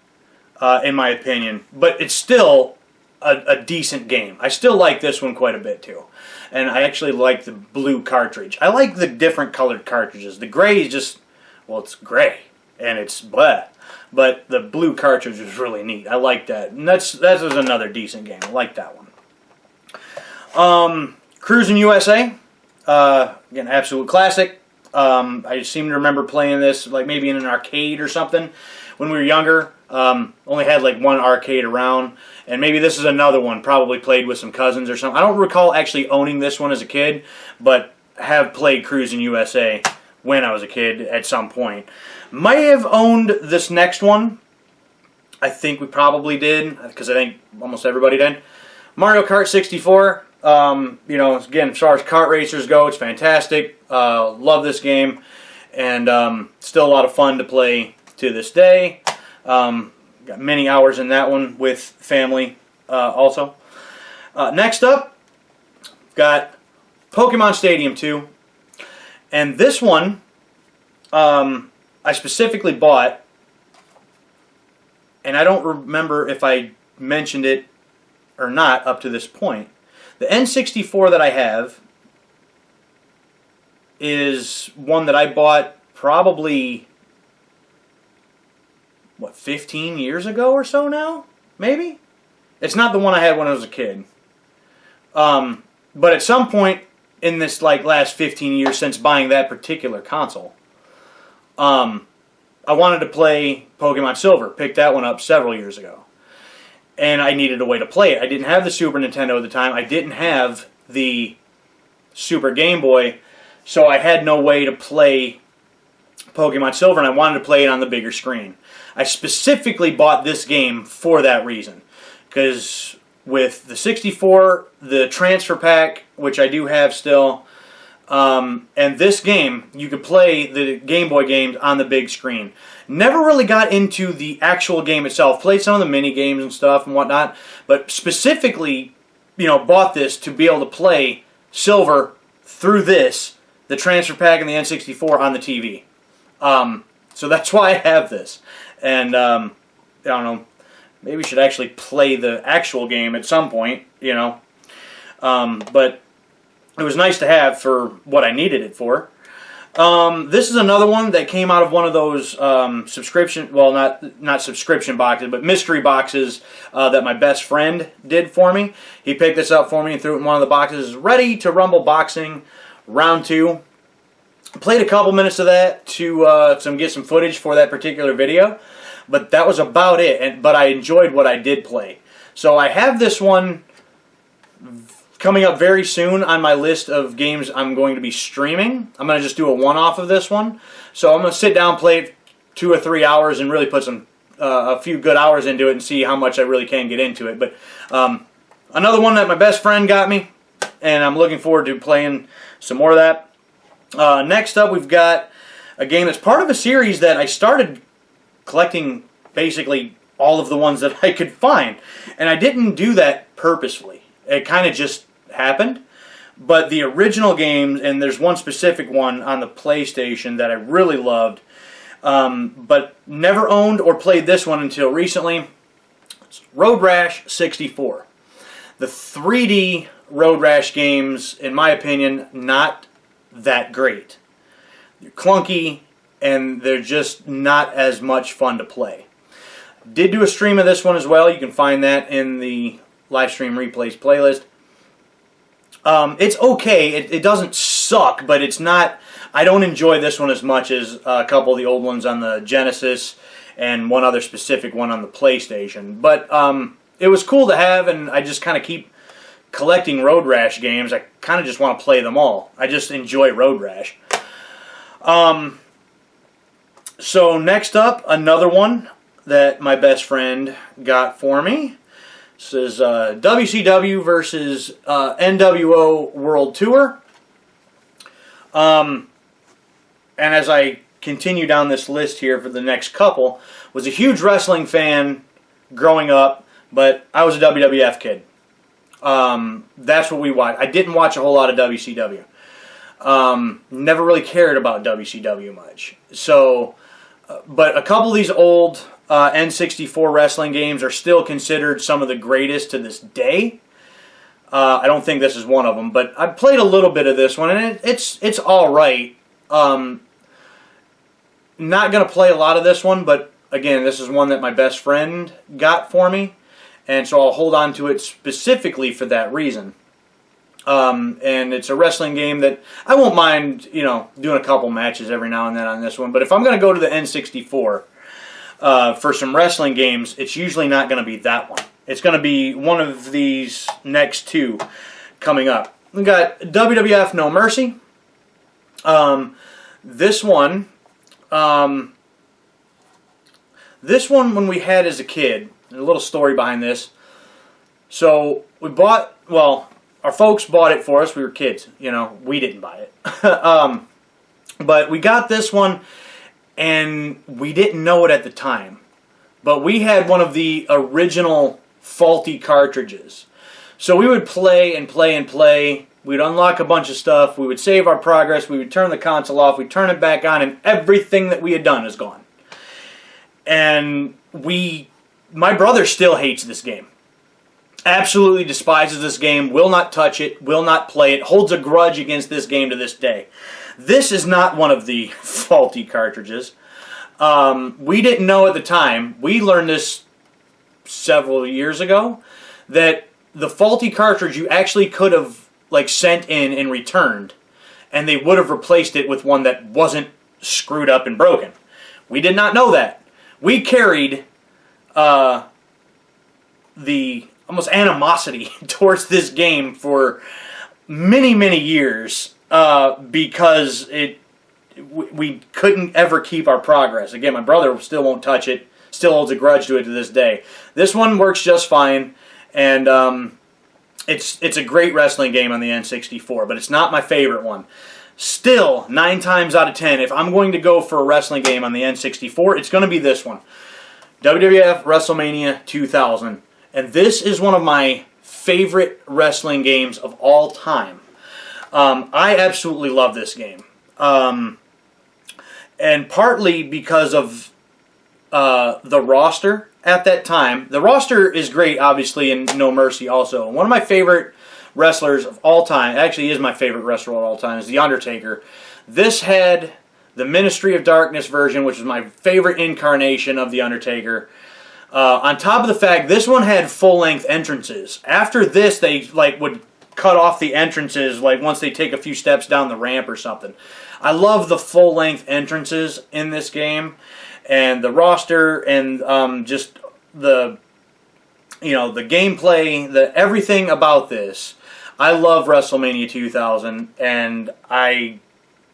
in my opinion, but it's still a decent game. I still like this one quite a bit too. And I actually like the blue cartridge. I like the different colored cartridges. The gray is just, well, it's gray, and it's bleh. But the blue cartridge is really neat. I like that. And that was another decent game. I like that one. Cruising USA, again, absolute classic. I seem to remember playing this like maybe in an arcade or something when we were younger. Only had like one arcade around, and maybe this is another one, probably played with some cousins or something. I don't recall actually owning this one as a kid, but have played Cruising USA when I was a kid at some point. Might have owned this next one. I think we probably did, because I think almost everybody did. Mario Kart 64. You know, again, as far as kart racers go, it's fantastic. Love this game, and still a lot of fun to play to this day. Got many hours in that one with family also. Next up, got Pokemon Stadium 2. And this one, I specifically bought, and I don't remember if I mentioned it or not up to this point. The N64 that I have is one that I bought probably, what, 15 years ago or so now? Maybe? It's not the one I had when I was a kid. But at some point in this like last 15 years since buying that particular console, I wanted to play Pokemon Silver. Picked that one up several years ago. And I needed a way to play it. I didn't have the Super Nintendo at the time. I didn't have the Super Game Boy, so I had no way to play Pokemon Silver, and I wanted to play it on the bigger screen. I specifically bought this game for that reason, because with the 64, the transfer pack, which I do have still, and this game, you could play the Game Boy games on the big screen. Never really got into the actual game itself. Played some of the mini games and stuff and whatnot, but specifically, you know, bought this to be able to play Silver through this, the transfer pack and the N64 on the TV. So that's why I have this. And I don't know, maybe we should actually play the actual game at some point, you know. But it was nice to have for what I needed it for. This is another one that came out of one of those subscription, well, not subscription boxes, but mystery boxes that my best friend did for me. He picked this up for me and threw it in one of the boxes. Ready to Rumble Boxing Round 2. Played a couple minutes of that to get some footage for that particular video, but that was about it. But I enjoyed what I did play. So I have this one coming up very soon on my list of games I'm going to be streaming. I'm going to just do a one-off of this one. So I'm going to sit down, play it 2 or 3 hours, and really put some a few good hours into it and see how much I really can get into it. But another one that my best friend got me, and I'm looking forward to playing some more of that. Next up, we've got a game that's part of a series that I started collecting basically all of the ones that I could find. And I didn't do that purposefully. It kind of just happened. But the original games, and there's one specific one on the PlayStation that I really loved, but never owned or played this one until recently. It's Road Rash 64. The 3D Road Rash games, in my opinion, not that great. They're clunky, and they're just not as much fun to play. Did do a stream of this one as well. You can find that in the live stream replays playlist. It's okay. It doesn't suck, but it's not. I don't enjoy this one as much as a couple of the old ones on the Genesis and one other specific one on the PlayStation. But it was cool to have, and I just kind of keep collecting Road Rash games. I kind of just want to play them all. I just enjoy Road Rash. So next up, another one that my best friend got for me. This is WCW versus NWO World Tour. And as I continue down this list here for the next couple, was a huge wrestling fan growing up, but I was a WWF kid. That's what we watched. I didn't watch a whole lot of WCW. Never really cared about WCW much. So, but a couple of these old N64 wrestling games are still considered some of the greatest to this day. I don't think this is one of them, but I played a little bit of this one, and it's all right. Not going to play a lot of this one, but again, this is one that my best friend got for me, and so I'll hold on to it specifically for that reason. And it's a wrestling game that I won't mind, doing a couple matches every now and then on this one. But if I'm going to go to the N64 for some wrestling games, it's usually not going to be that one. It's going to be one of these next two coming up. We've got WWF No Mercy. This one when we had as a kid, a little story behind this. So we bought, our folks bought it for us. We were kids, we didn't buy it. But we got this one, and we didn't know it at the time. But we had one of the original faulty cartridges. So we would play and play and play. We'd unlock a bunch of stuff. We would save our progress. We would turn the console off. We'd turn it back on, and everything that we had done is gone. And my brother still hates this game. Absolutely despises this game, will not touch it, will not play it, holds a grudge against this game to this day. This is not one of the faulty cartridges. We didn't know at the time, we learned this several years ago, that the faulty cartridge you actually could have sent in and returned, and they would have replaced it with one that wasn't screwed up and broken. We did not know that. We carried the almost animosity towards this game for many, many years because we couldn't ever keep our progress. Again, my brother still won't touch it, still holds a grudge to it to this day. This one works just fine, and it's a great wrestling game on the N64, but it's not my favorite one. Still, 9 times out of 10, if I'm going to go for a wrestling game on the N64, it's going to be this one. WWF WrestleMania 2000. And this is one of my favorite wrestling games of all time. I absolutely love this game. And partly because of the roster at that time. The roster is great, obviously, in No Mercy also. One of my favorite wrestlers of all time, actually is my favorite wrestler of all time, is The Undertaker. This had the Ministry of Darkness version, which is my favorite incarnation of The Undertaker. On top of the fact, this one had full-length entrances. After this, they would cut off the entrances once they take a few steps down the ramp or something. I love the full-length entrances in this game, and the roster, and just the the gameplay, everything about this. I love WrestleMania 2000, and I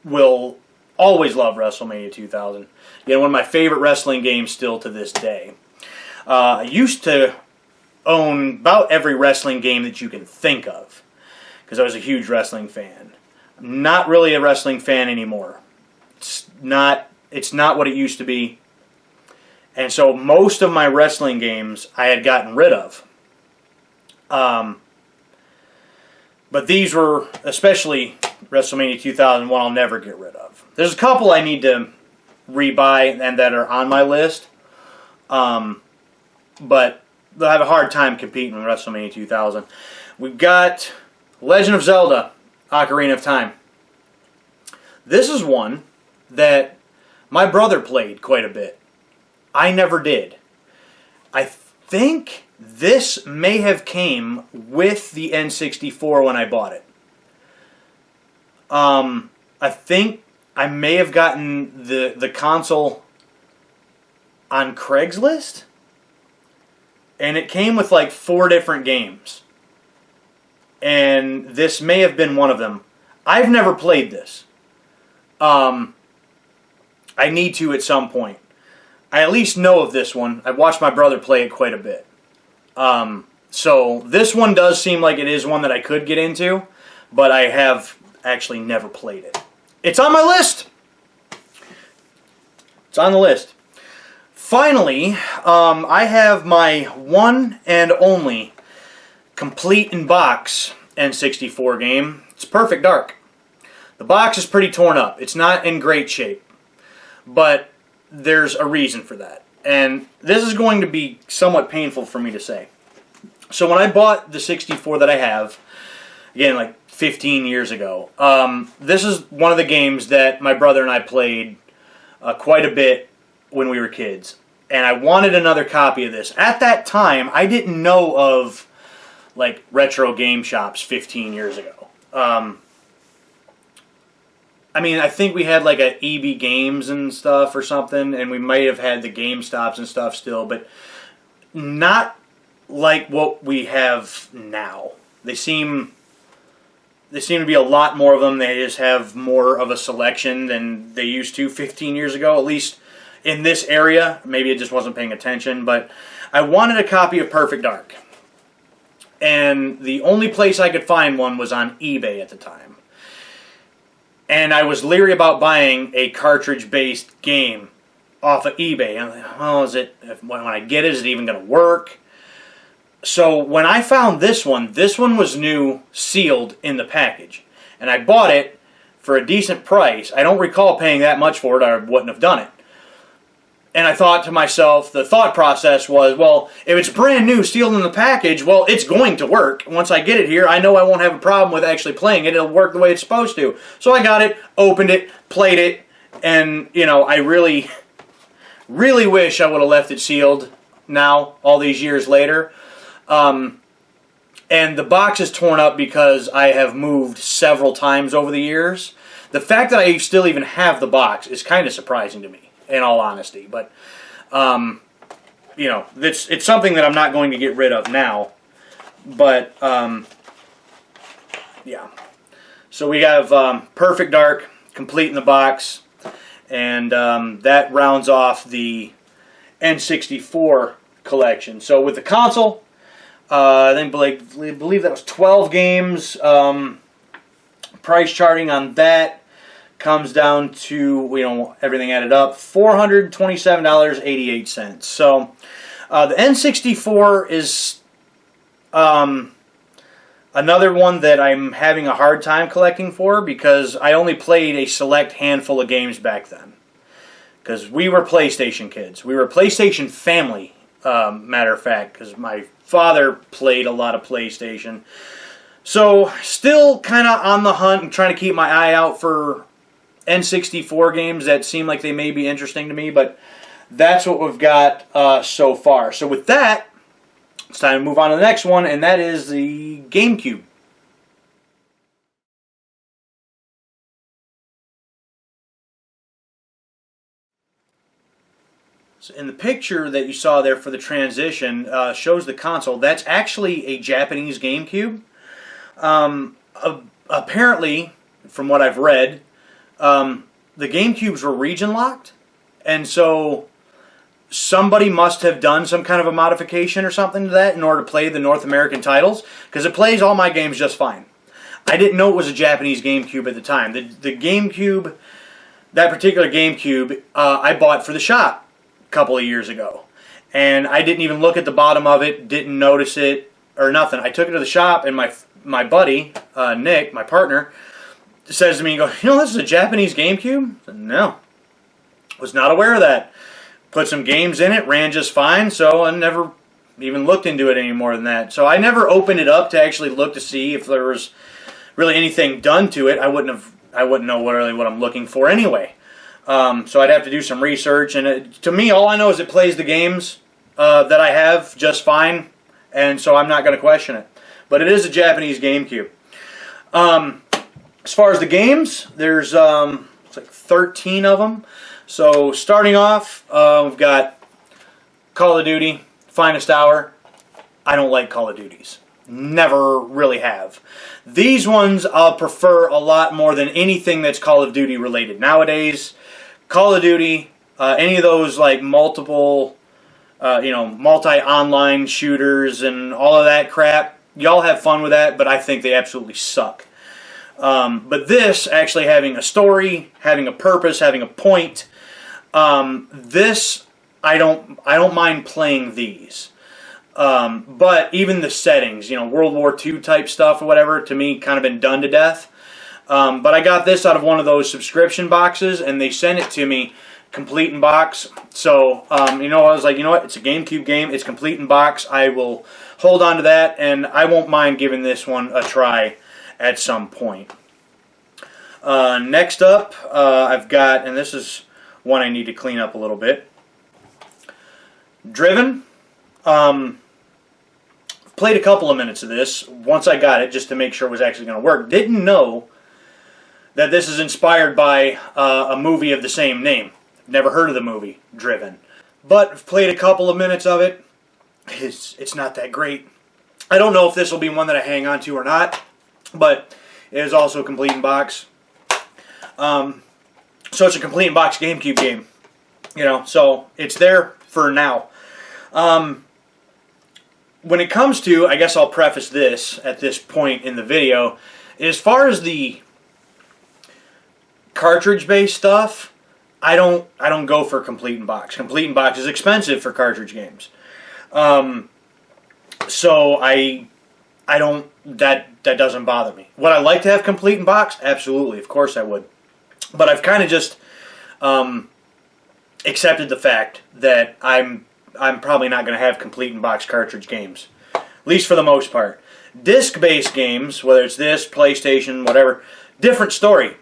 will always love WrestleMania 2000. One of my favorite wrestling games still to this day. I used to own about every wrestling game that you can think of, because I was a huge wrestling fan. I'm not really a wrestling fan anymore. It's not what it used to be. And so most of my wrestling games I had gotten rid of. But these were, especially WrestleMania 2001, I'll never get rid of. There's a couple I need to rebuy and that are on my list. But they'll have a hard time competing with WrestleMania 2000. We've got Legend of Zelda, Ocarina of Time. This is one that my brother played quite a bit. I never did. I think this may have came with the N64 when I bought it. I think I may have gotten the console on Craigslist, and it came with 4 different games, and this may have been one of them. I've never played this. I need to at some point. I at least know of this one. I've watched my brother play it quite a bit. So this one does seem like it is one that I could get into, but I have actually never played it. It's on my list. It's on the list. Finally, I have my one and only complete in box N64 game. It's Perfect Dark. The box is pretty torn up. It's not in great shape, but there's a reason for that. And this is going to be somewhat painful for me to say. So when I bought the 64 that I have, again, 15 years ago, this is one of the games that my brother and I played quite a bit when we were kids. And I wanted another copy of this. At that time, I didn't know of retro game shops 15 years ago. I think we had a EB Games and stuff or something, and we might have had the GameStops and stuff still, but not like what we have now. They seem to be a lot more of them. They just have more of a selection than they used to 15 years ago, at least in this area. Maybe it just wasn't paying attention, but I wanted a copy of Perfect Dark. And the only place I could find one was on eBay at the time. And I was leery about buying a cartridge-based game off of eBay. I'm like, when I get it, is it even going to work? So when I found this one was new, sealed in the package. And I bought it for a decent price. I don't recall paying that much for it, or I wouldn't have done it. And I thought to myself, the thought process was, well, if it's brand new, sealed in the package, well, it's going to work. Once I get it here, I know I won't have a problem with actually playing it. It'll work the way it's supposed to. So I got it, opened it, played it, and, I really, really wish I would have left it sealed now, all these years later. And the box is torn up because I have moved several times over the years. The fact that I still even have the box is kind of surprising to me, in all honesty. But, it's something that I'm not going to get rid of now. But, yeah. So we have Perfect Dark, complete in the box. And that rounds off the N64 collection. So with the console, I believe that was 12 games. Price charting on that comes down to, everything added up, $427.88. So the N64 is another one that I'm having a hard time collecting for, because I only played a select handful of games back then. Because we were PlayStation kids. We were a PlayStation family, matter of fact, because my father played a lot of PlayStation. So, still kind of on the hunt and trying to keep my eye out for N64 games that seem like they may be interesting to me, but that's what we've got so far. So with that, it's time to move on to the next one, and that is the GameCube. So in the picture that you saw there for the transition, shows the console. That's actually a Japanese GameCube. Apparently, from what I've read, the GameCubes were region locked, and so somebody must have done some kind of a modification or something to that in order to play the North American titles, because it plays all my games just fine. I didn't know it was a Japanese GameCube at the time. The GameCube, that particular GameCube, I bought for the shop a couple of years ago, and I didn't even look at the bottom of it, didn't notice it or nothing. I took it to the shop, and my buddy, Nick, my partner, says to me, "You know, this is a Japanese GameCube?" I said, "No, was not aware of that." Put some games in it, ran just fine, so I never even looked into it any more than that. So I never opened it up to actually look to see if there was really anything done to it. I wouldn't know really what I'm looking for anyway. So I'd have to do some research, and to me, all I know is it plays the games that I have just fine, and so I'm not going to question it. But it is a Japanese GameCube. As far as the games, there's it's like 13 of them. So starting off, we've got Call of Duty, Finest Hour. I don't like Call of Duties. Never really have. These ones I'll prefer a lot more than anything that's Call of Duty related. Nowadays, Call of Duty, any of those like multiple, multi-online shooters and all of that crap, y'all have fun with that, but I think they absolutely suck. But this, actually having a story, having a purpose, having a point, this, I don't mind playing these. But even the settings, World War II type stuff or whatever, to me, kind of been done to death. But I got this out of one of those subscription boxes, and they sent it to me complete in box. So, I was like, you know what, it's a GameCube game, it's complete in box, I will hold on to that, and I won't mind giving this one a try at some point. Next up, I've got, and this is one I need to clean up a little bit, Driven. Played a couple of minutes of this once I got it, just to make sure it was actually going to work. Didn't know that this is inspired by a movie of the same name. Never heard of the movie, Driven. But I've played a couple of minutes of it. It's not that great. I don't know if this will be one that I hang on to or not, but it is also a complete in box. So it's a complete in box GameCube game. So it's there for now. When it comes to, I guess I'll preface this at this point in the video, as far as the cartridge-based stuff, I don't go for complete in box. Complete in box is expensive for cartridge games. So I don't, that doesn't bother me. Would I like to have complete in box? Absolutely, of course I would. But I've kind of just accepted the fact that I'm probably not going to have complete in box cartridge games, at least for the most part. Disc-based games, whether it's this, PlayStation, whatever, different story.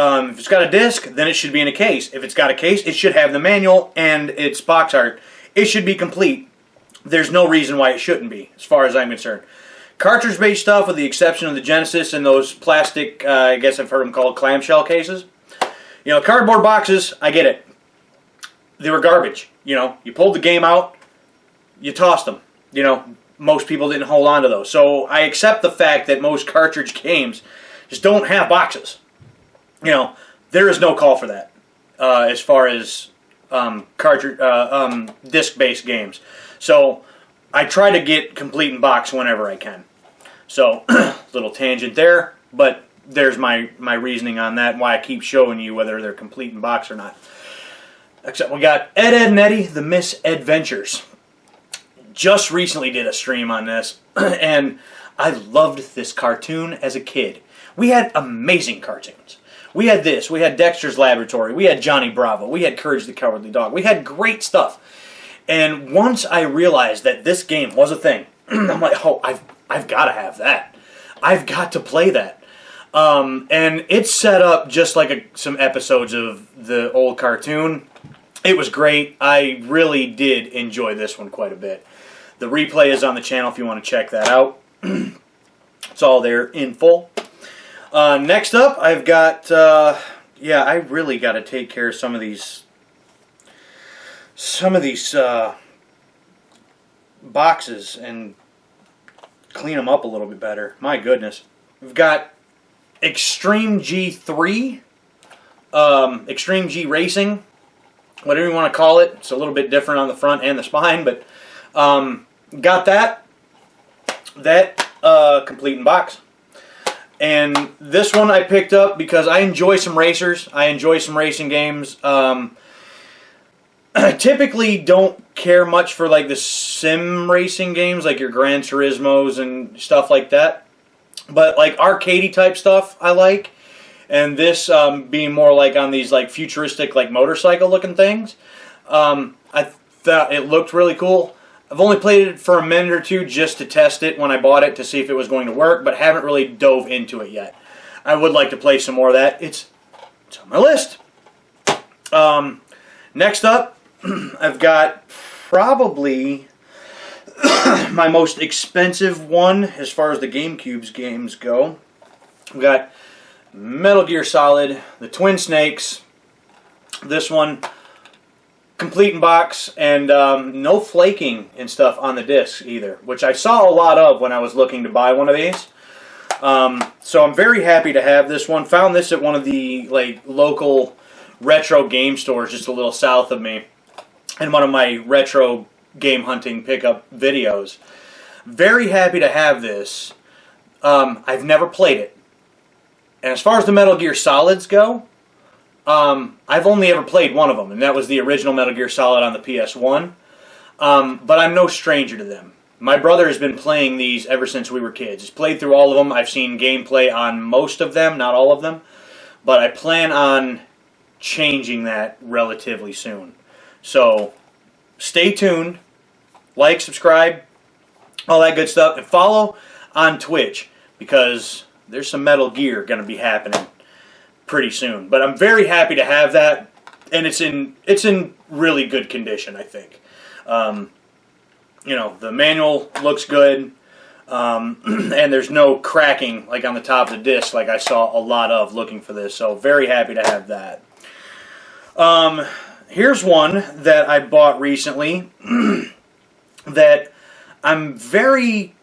If it's got a disc, then it should be in a case. If it's got a case, it should have the manual and its box art. It should be complete. There's no reason why it shouldn't be, as far as I'm concerned. Cartridge-based stuff, with the exception of the Genesis and those plastic, I guess I've heard them called clamshell cases. Cardboard boxes, I get it. They were garbage. You pulled the game out, you tossed them. Most people didn't hold on to those. So I accept the fact that most cartridge games just don't have boxes. There is no call for that as far as disc-based games. So I try to get complete in box whenever I can. So little tangent there, but there's my reasoning on that and why I keep showing you whether they're complete in box or not. Except we got Ed, Edd n Eddy, The Misadventures. Just recently did a stream on this, and I loved this cartoon as a kid. We had amazing cartoons. We had this, we had Dexter's Laboratory, we had Johnny Bravo, we had Courage the Cowardly Dog. We had great stuff. And once I realized that this game was a thing, I'm like, oh, I've got to have that. I've got to play that. And it's set up just like some episodes of the old cartoon. It was great. I really did enjoy this one quite a bit. The replay is on the channel if you want to check that out. It's all there in full. Next up, I've got, yeah, I really got to take care of some of these boxes and clean them up a little bit better. My goodness. We've got Extreme G3, Extreme G Racing, whatever you want to call it. It's a little bit different on the front and the spine, but got that complete in box. And this one I picked up because I enjoy some racers. I enjoy some racing games. I typically don't care much for like the sim racing games, like your Gran Turismos and stuff like that. But like arcadey type stuff I like. And this being more like on these like futuristic like motorcycle looking things. I thought it looked really cool. I've only played it for a minute or two just to test it when I bought it to see if it was going to work, but haven't really dove into it yet. I would like to play some more of that. It's on my list. Next up, I've got probably my most expensive one as far as the GameCube's games go. We've got Metal Gear Solid, the Twin Snakes, this one complete in box, and no flaking and stuff on the disc either, which I saw a lot of when I was looking to buy one of these. So I'm very happy to have this one. Found this at one of the like local retro game stores just a little south of me in one of my retro game hunting pickup videos. Very happy to have this. I've never played it. And as far as the Metal Gear Solids go, I've only ever played one of them, and that was the original Metal Gear Solid on the PS1. But I'm no stranger to them. My brother has been playing these ever since we were kids. He's played through all of them. I've seen gameplay on most of them, not all of them. But I plan on changing that relatively soon. So stay tuned. Like, subscribe, all that good stuff. And follow on Twitch, because there's some Metal Gear going to be happening pretty soon. But I'm very happy to have that, and it's in really good condition, I think. You know, the manual looks good, and there's no cracking like on the top of the disc like I saw a lot of looking for this. So very happy to have that. Here's one that I bought recently that I'm very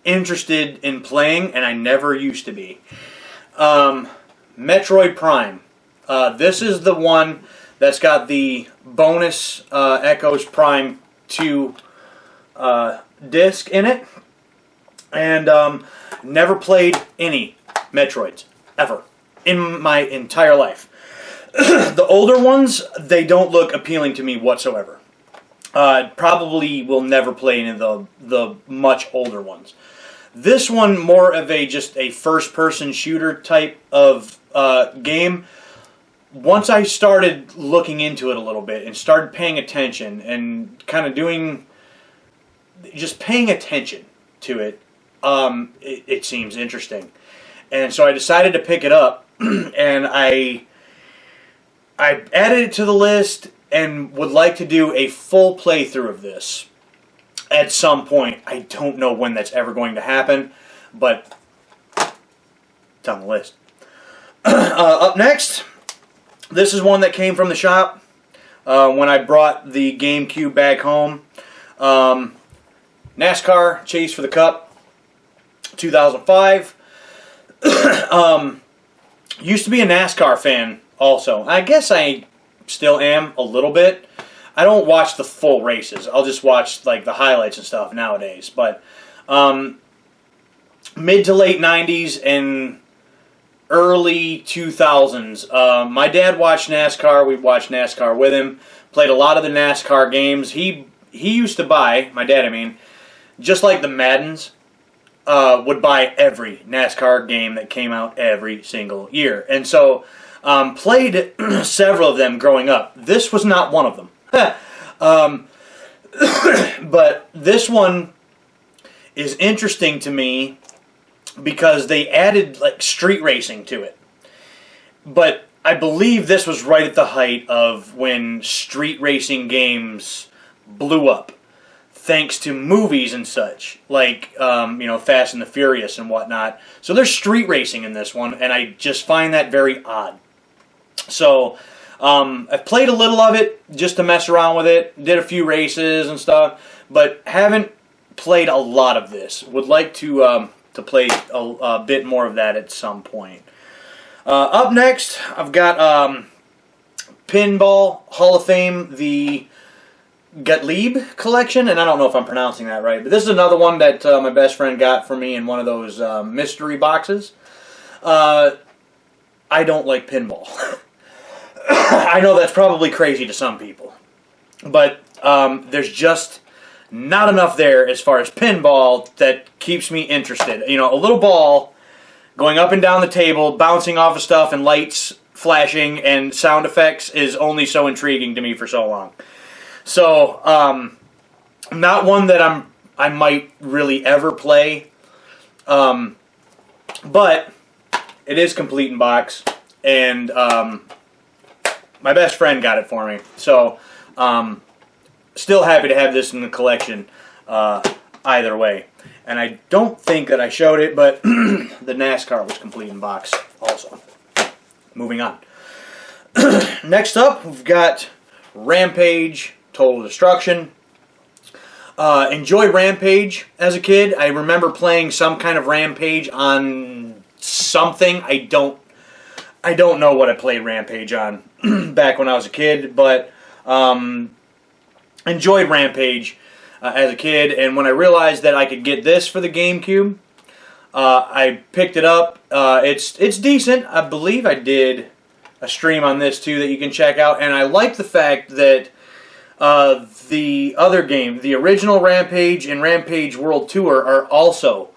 interested in playing, and I never used to be. Metroid Prime. This is the one that's got the bonus Echoes Prime 2 disc in it. And never played any Metroids, ever, in my entire life. The older ones, they don't look appealing to me whatsoever. Probably will never play any of the much older ones. This one, more of just a first-person shooter type of game. Once I started looking into it a little bit and started paying attention and kind of just paying attention to it, it seems interesting. And so I decided to pick it up, and I added it to the list and would like to do a full playthrough of this at some point. I don't know when that's ever going to happen, but it's on the list. Up next, this is one that came from the shop when I brought the GameCube back home. NASCAR Chase for the Cup, 2005. Used to be a NASCAR fan also. I guess I still am a little bit. I don't watch the full races. I'll just watch like the highlights and stuff nowadays. But mid to late 90s and early 2000s, my dad watched NASCAR. We watched NASCAR with him. Played a lot of the NASCAR games. He used to buy, my dad I mean, just like the Maddens, would buy every NASCAR game that came out every single year. And so played several of them growing up. This was not one of them. But this one is interesting to me because they added like street racing to it. But I believe this was right at the height of when street racing games blew up, thanks to movies and such, like Fast and the Furious and whatnot. So there's street racing in this one, and I just find that very odd. So I've played a little of it just to mess around with it, did a few races and stuff, but haven't played a lot of this. Would like to play a bit more of that at some point. Up next, I've got Pinball Hall of Fame, the Gottlieb collection, and I don't know if I'm pronouncing that right, but this is another one that my best friend got for me in one of those mystery boxes. I don't like pinball. I know that's probably crazy to some people, but there's just not enough there as far as pinball that keeps me interested. A little ball going up and down the table, bouncing off of stuff, and lights flashing and sound effects is only so intriguing to me for so long. So, not one that I might really ever play, but it is complete in box, and my best friend got it for me. So, still happy to have this in the collection either way. And I don't think that I showed it, but the NASCAR was complete in box also. Moving on. Next up, we've got Rampage Total Destruction. Enjoyed Rampage as a kid. I remember playing some kind of Rampage on something. I don't know what I played Rampage on back when I was a kid, but enjoyed Rampage as a kid, and when I realized that I could get this for the GameCube, I picked it up. It's decent. I believe I did a stream on this too that you can check out, and I like the fact that the other game, the original Rampage and Rampage World Tour, are also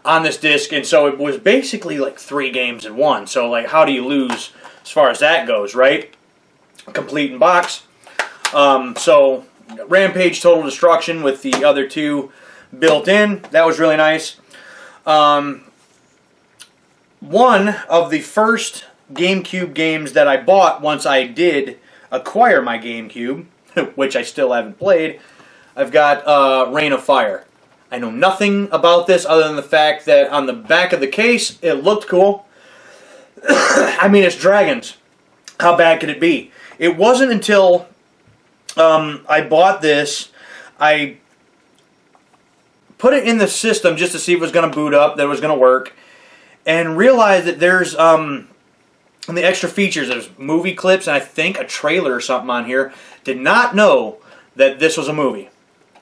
on this disc, and so it was basically like 3 games in one. So like, how do you lose as far as that goes, right? Complete in box. So Rampage Total Destruction with the other 2 built in. That was really nice. One of the first GameCube games that I bought once I did acquire my GameCube, which I still haven't played, I've got Reign of Fire. I know nothing about this other than the fact that on the back of the case, it looked cool. I mean, it's dragons. How bad could it be? It wasn't until I bought this, I put it in the system just to see if it was going to boot up, that it was going to work, and realized that there's, in the extra features, there's movie clips, and I think a trailer or something on here. Did not know that this was a movie.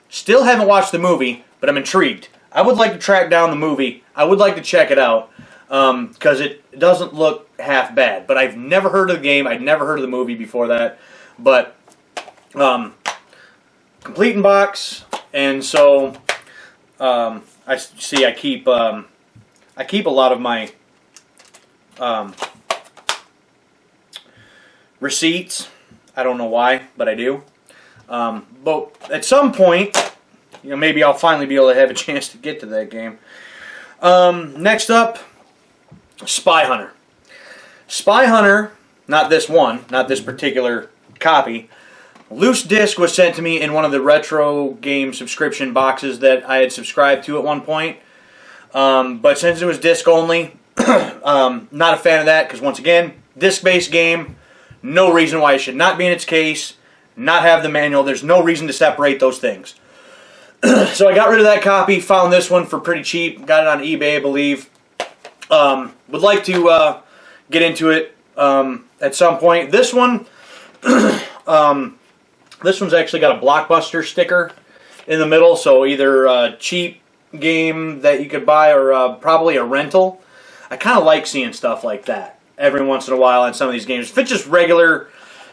Still haven't watched the movie, but I'm intrigued. I would like to track down the movie. I would like to check it out, because it doesn't look half bad. But I've never heard of the game. I'd never heard of the movie before that. But complete in box, and so I see I keep a lot of my receipts. I don't know why, but I do. But at some point, maybe I'll finally be able to have a chance to get to that game. Next up, Spy Hunter. Spy Hunter, not this one, not this particular copy. Loose disc was sent to me in one of the retro game subscription boxes that I had subscribed to at one point. But since it was disc only, not a fan of that, because once again, disc-based game, no reason why it should not be in its case, not have the manual. There's no reason to separate those things. So I got rid of that copy, found this one for pretty cheap, got it on eBay, I believe. Would like to get into it at some point. This one, this one's actually got a Blockbuster sticker in the middle, so either a cheap game that you could buy or probably a rental. I kind of like seeing stuff like that every once in a while in some of these games. If it's just regular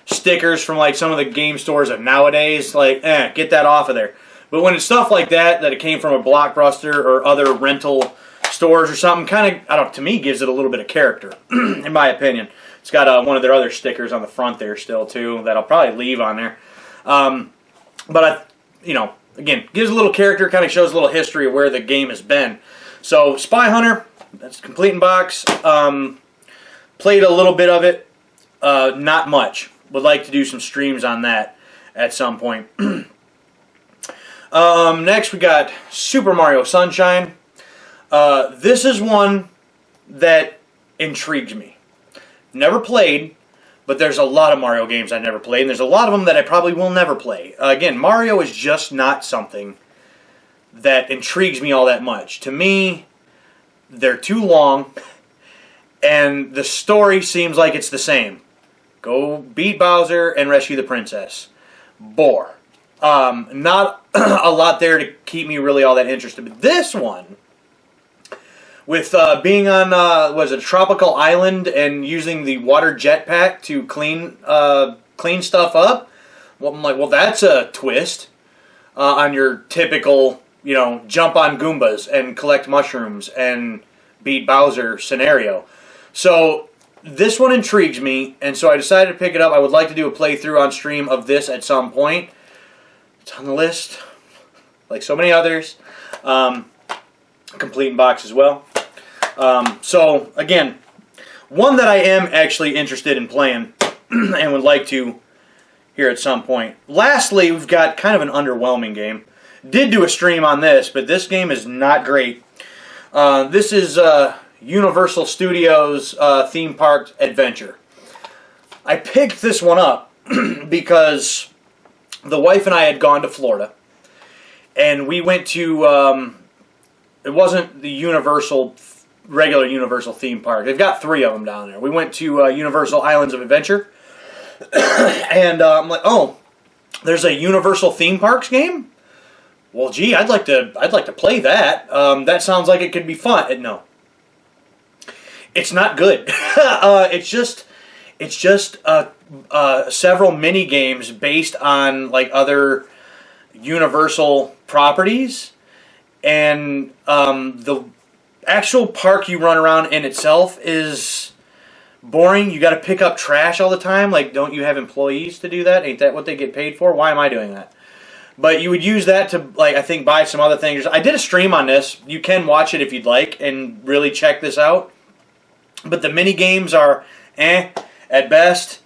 stickers from like some of the game stores of nowadays, like, get that off of there. But when it's stuff like that it came from a Blockbuster or other rental stores or something, kind of, I don't know, to me, gives it a little bit of character, in my opinion. It's got one of their other stickers on the front there still, too, that I'll probably leave on there. But, again, gives a little character, kind of shows a little history of where the game has been. So, Spy Hunter, that's complete in box. Played a little bit of it, not much. Would like to do some streams on that at some point. Next we got Super Mario Sunshine. This is one that intrigues me. Never played, but there's a lot of Mario games I never played, and there's a lot of them that I probably will never play. Again, Mario is just not something that intrigues me all that much. To me, they're too long, and the story seems like it's the same. Go beat Bowser and rescue the princess. Bore. Not a lot there to keep me really all that interested. But this one, with being on, was it a tropical island and using the water jetpack to clean stuff up, well, I'm like, well, that's a twist on your typical, you know, jump on Goombas and collect mushrooms and beat Bowser scenario. So this one intrigues me, and so I decided to pick it up. I would like to do a playthrough on stream of this at some point. It's on the list, like so many others. Complete in box as well. So, again, one that I am actually interested in playing and would like to here at some point. Lastly, we've got kind of an underwhelming game. Did do a stream on this, but this game is not great. This is Universal Studios Theme Park Adventure. I picked this one up because the wife and I had gone to Florida, and we went to, it wasn't the regular Universal theme park. They've got 3 of them down there. We went to Universal Islands of Adventure, and I'm like, oh, there's a Universal theme parks game? Well, gee, I'd like to play that. That sounds like it could be fun. No, it's not good. It's just several mini games based on like other Universal properties, and the actual park you run around in itself is boring. You got to pick up trash all the time. Like, don't you have employees to do that? Ain't that what they get paid for? Why am I doing that? But you would use that to, like, I think buy some other things. I did a stream on this. You can watch it if you'd like and really check this out. But the mini games are at best.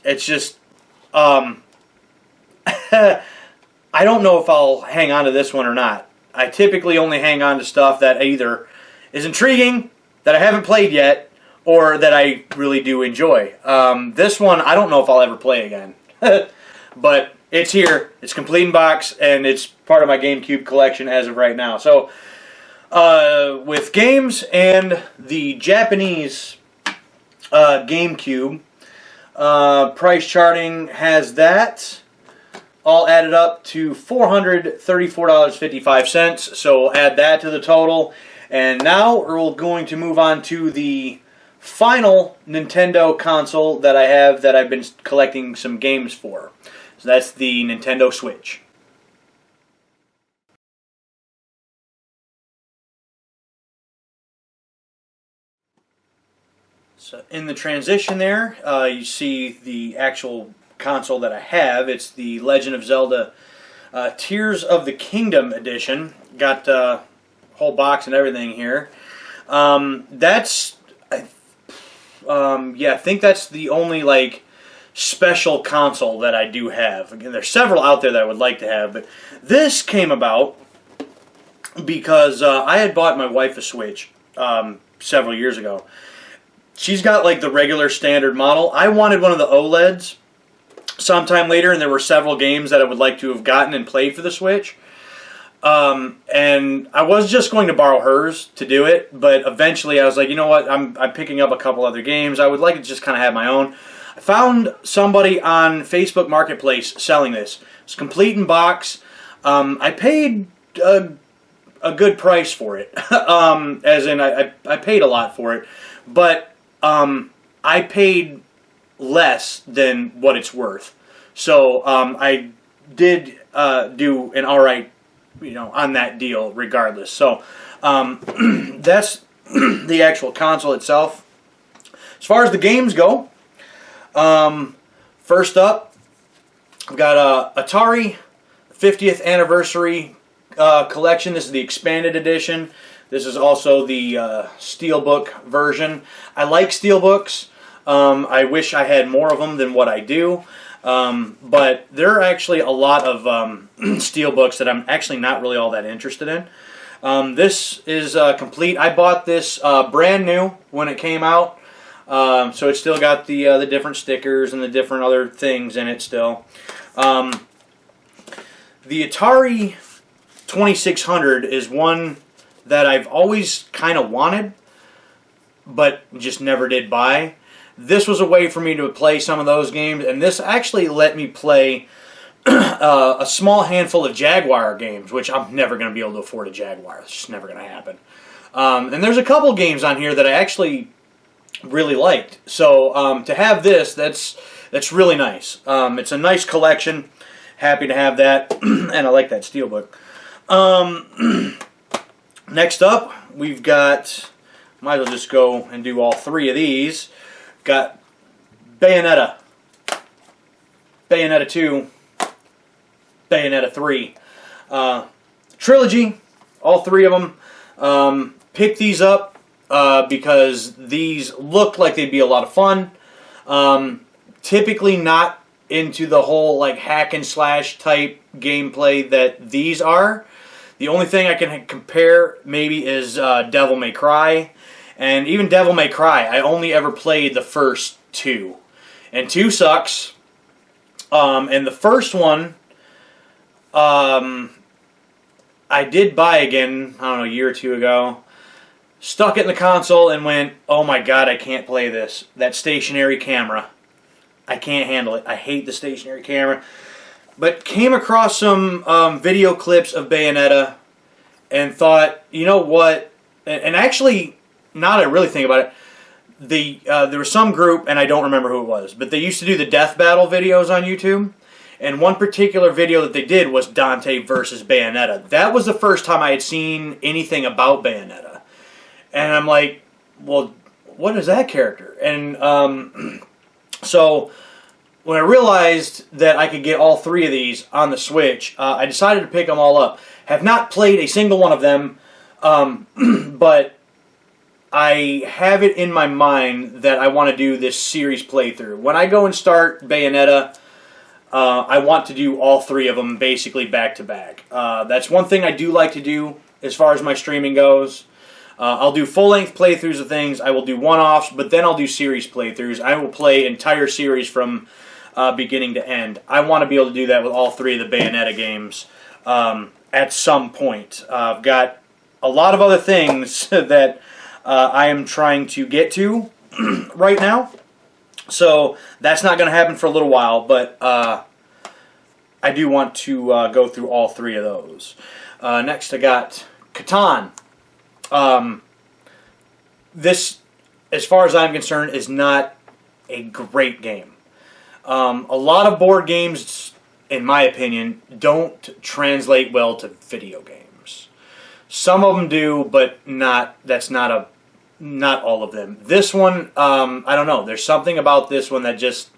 It's just I don't know if I'll hang on to this one or not. I typically only hang on to stuff that either is intriguing, that I haven't played yet, or that I really do enjoy. This one, I don't know if I'll ever play again. But it's here, it's complete in box, and it's part of my GameCube collection as of right now. So, with games and the Japanese GameCube, price charting has that all added up to $434.55, so we'll add that to the total. And now we're going to move on to the final Nintendo console that I have that I've been collecting some games for. So that's the Nintendo Switch. So in the transition there, you see the actual console that I have. It's the Legend of Zelda Tears of the Kingdom edition. Got a whole box and everything here. I think that's the only like special console that I do have. Again, there's several out there that I would like to have, but this came about because I had bought my wife a Switch several years ago. She's got like the regular standard model. I wanted one of the OLEDs sometime later, and there were several games that I would like to have gotten and played for the Switch. And I was just going to borrow hers to do it, but eventually I was like, you know what, I'm picking up a couple other games. I would like to just kind of have my own. I found somebody on Facebook Marketplace selling this. It's complete in box. I paid a good price for it, as in I paid a lot for it, but I paid less than what it's worth. So I did do an alright, on that deal regardless. So that's the actual console itself. As far as the games go, first up, I've got Atari 50th Anniversary Collection. This is the expanded edition. This is also the Steelbook version. I like Steelbooks. I wish I had more of them than what I do. But there are actually a lot of Steelbooks that I'm actually not really all that interested in. This is complete. I bought this brand new when it came out. So it's still got the different stickers and the different other things in it still. The Atari 2600 is one that I've always kind of wanted, but just never did buy. This was a way for me to play some of those games, and this actually let me play a small handful of Jaguar games, which I'm never going to be able to afford a Jaguar. It's just never going to happen. And there's a couple games on here that I actually really liked. So to have this, that's really nice. It's a nice collection. Happy to have that, and I like that Steelbook. Next up, we've got, might as well just go and do all three of these. Got Bayonetta, Bayonetta 2, Bayonetta 3. Trilogy, all three of them. Picked these up because these look like they'd be a lot of fun. Typically not into the whole like hack and slash type gameplay that these are. The only thing I can compare maybe is Devil May Cry. And even Devil May Cry, I only ever played the first two. And 2 sucks. And the first one, I did buy again, I don't know, a year or two ago. Stuck it in the console and went, oh my god, I can't play this. That stationary camera. I can't handle it. I hate the stationary camera. But came across some video clips of Bayonetta and thought, you know what? And actually, now that I really think about it, there was some group, and I don't remember who it was, but they used to do the death battle videos on YouTube. And one particular video that they did was Dante versus Bayonetta. That was the first time I had seen anything about Bayonetta. And I'm like, well, what is that character? And so when I realized that I could get all three of these on the Switch, I decided to pick them all up. Have not played a single one of them, but I have it in my mind that I want to do this series playthrough. When I go and start Bayonetta, I want to do all three of them basically back to back. That's one thing I do like to do as far as my streaming goes. I'll do full-length playthroughs of things. I will do one-offs, but then I'll do series playthroughs. I will play entire series from beginning to end. I want to be able to do that with all three of the Bayonetta games at some point. I've got a lot of other things that I am trying to get to right now. So that's not going to happen for a little while, but I do want to go through all three of those. Next I got Catan. This, as far as I'm concerned, is not a great game. A lot of board games, in my opinion, don't translate well to video games. Some of them do, but that's not all of them. This one, I don't know. There's something about this one that just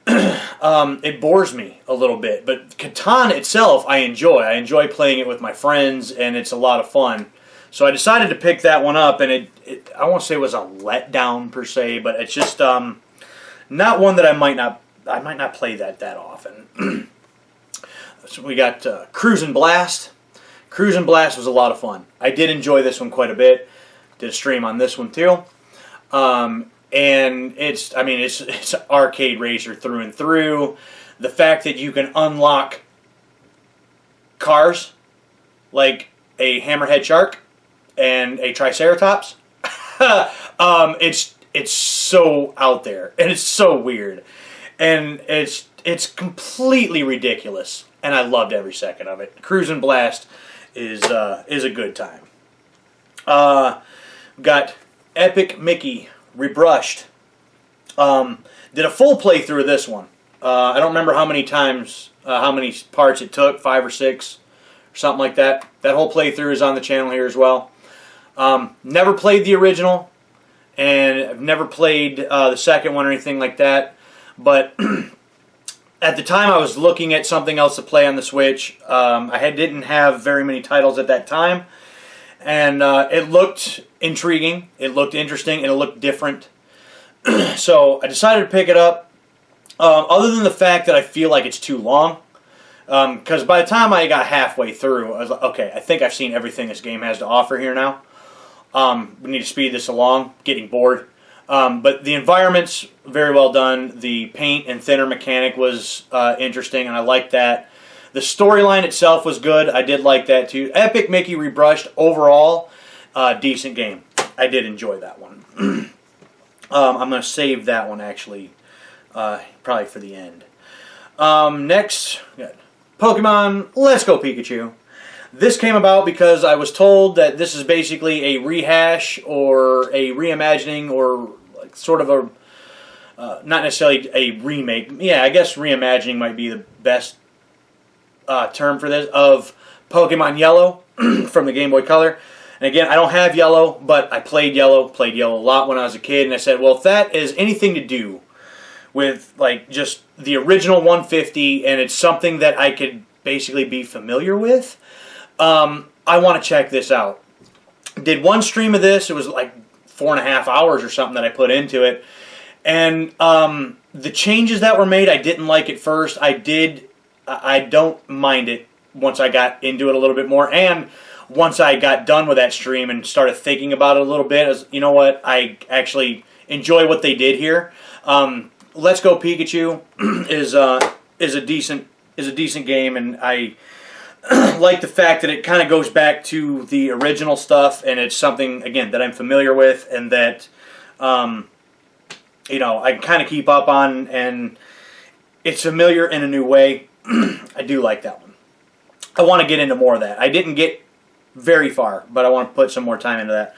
it bores me a little bit. But Catan itself, I enjoy. I enjoy playing it with my friends, and it's a lot of fun. So I decided to pick that one up, and I won't say it was a letdown per se, but it's just not one that I might not play that often. So we got Cruisin' Blast. Cruisin' Blast was a lot of fun. I did enjoy this one quite a bit. Did a stream on this one too. And it's an arcade racer through and through. The fact that you can unlock cars like a hammerhead shark and a triceratops, it's so out there and it's so weird, and it's completely ridiculous, and I loved every second of it. Cruisin' Blast is a good time. Got Epic Mickey Rebrushed. Did a full playthrough of this one. I don't remember how many times, how many parts it took, 5 or 6, or something like that. That whole playthrough is on the channel here as well. Never played the original, and I've never played the second one or anything like that. But at the time I was looking at something else to play on the Switch. I didn't have very many titles at that time. and it looked intriguing, it looked interesting, and it looked different. So I decided to pick it up, other than the fact that I feel like it's too long. Because by the time I got halfway through, I was like, okay, I think I've seen everything this game has to offer here now. We need to speed this along, getting bored. But the environment's very well done. The paint and thinner mechanic was interesting, and I liked that. The storyline itself was good. I did like that too. Epic Mickey Rebrushed, overall, decent game. I did enjoy that one. I'm going to save that one, actually, probably for the end. Next, Pokemon Let's Go Pikachu. This came about because I was told that this is basically a rehash or a reimagining or like sort of a, not necessarily a remake. Yeah, I guess reimagining might be the best term for this, of Pokemon Yellow from the Game Boy Color. And again, I don't have Yellow, but I played Yellow a lot when I was a kid, and I said, well, if that is anything to do with like just the original 150, and it's something that I could basically be familiar with, I want to check this out. Did one stream of this. It was like 4.5 hours or something that I put into it, and the changes that were made, I didn't like at first. I don't mind it once I got into it a little bit more, and once I got done with that stream and started thinking about it a little bit, I was, you know what, I actually enjoy what they did here. Let's Go Pikachu is a decent game, and I like the fact that it kind of goes back to the original stuff, and it's something, again, that I'm familiar with, and that you know, I can kind of keep up on, and it's familiar in a new way. I do like that one. I want to get into more of that. I didn't get very far, but I want to put some more time into that.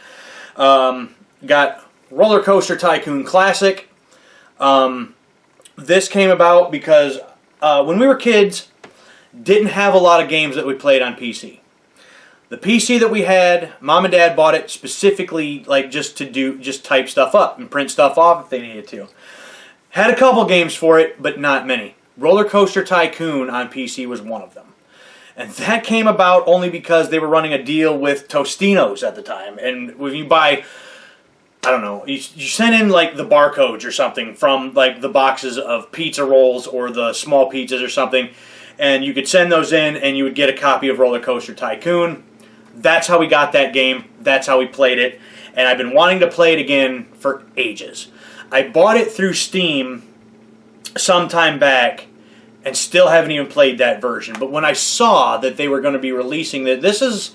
Got Roller Coaster Tycoon Classic. This came about because when we were kids, didn't have a lot of games that we played on PC. The PC that we had, Mom and Dad bought it specifically like just type stuff up and print stuff off if they needed to. Had a couple games for it, but not many. Roller Coaster Tycoon on PC was one of them. And that came about only because they were running a deal with Tostinos at the time. And when you buy, I don't know, you send in like the barcodes or something from like the boxes of pizza rolls or the small pizzas or something, and you could send those in and you would get a copy of Roller Coaster Tycoon. That's how we got that game. That's how we played it. And I've been wanting to play it again for ages. I bought it through Steam some time back and still haven't even played that version. But when I saw that they were going to be releasing that, this is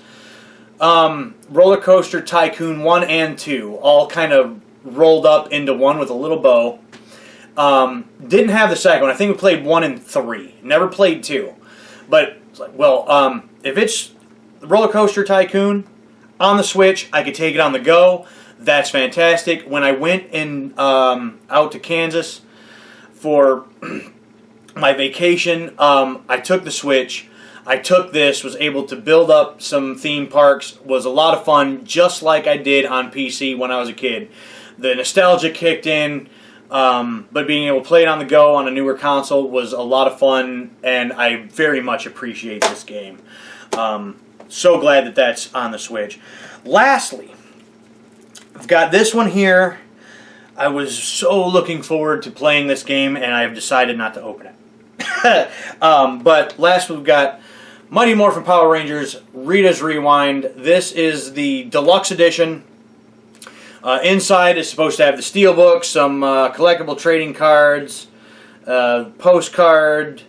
Roller Coaster Tycoon 1 and 2, all kind of rolled up into one with a little bow. Didn't have the second one. I think we played 1 and 3. Never played 2. But it's like, well, if it's Roller Coaster Tycoon on the Switch, I could take it on the go. That's fantastic. When I went in out to Kansas for my vacation, I took the Switch. I took this, was able to build up some theme parks, was a lot of fun, just like I did on PC when I was a kid. The nostalgia kicked in, but being able to play it on the go on a newer console was a lot of fun, and I very much appreciate this game. So glad that that's on the Switch. Lastly, I've got this one here. I was so looking forward to playing this game, and I have decided not to open it. But last we've got Mighty Morphin Power Rangers Rita's Rewind. This is the deluxe edition. Inside is supposed to have the steelbook, some collectible trading cards, postcard.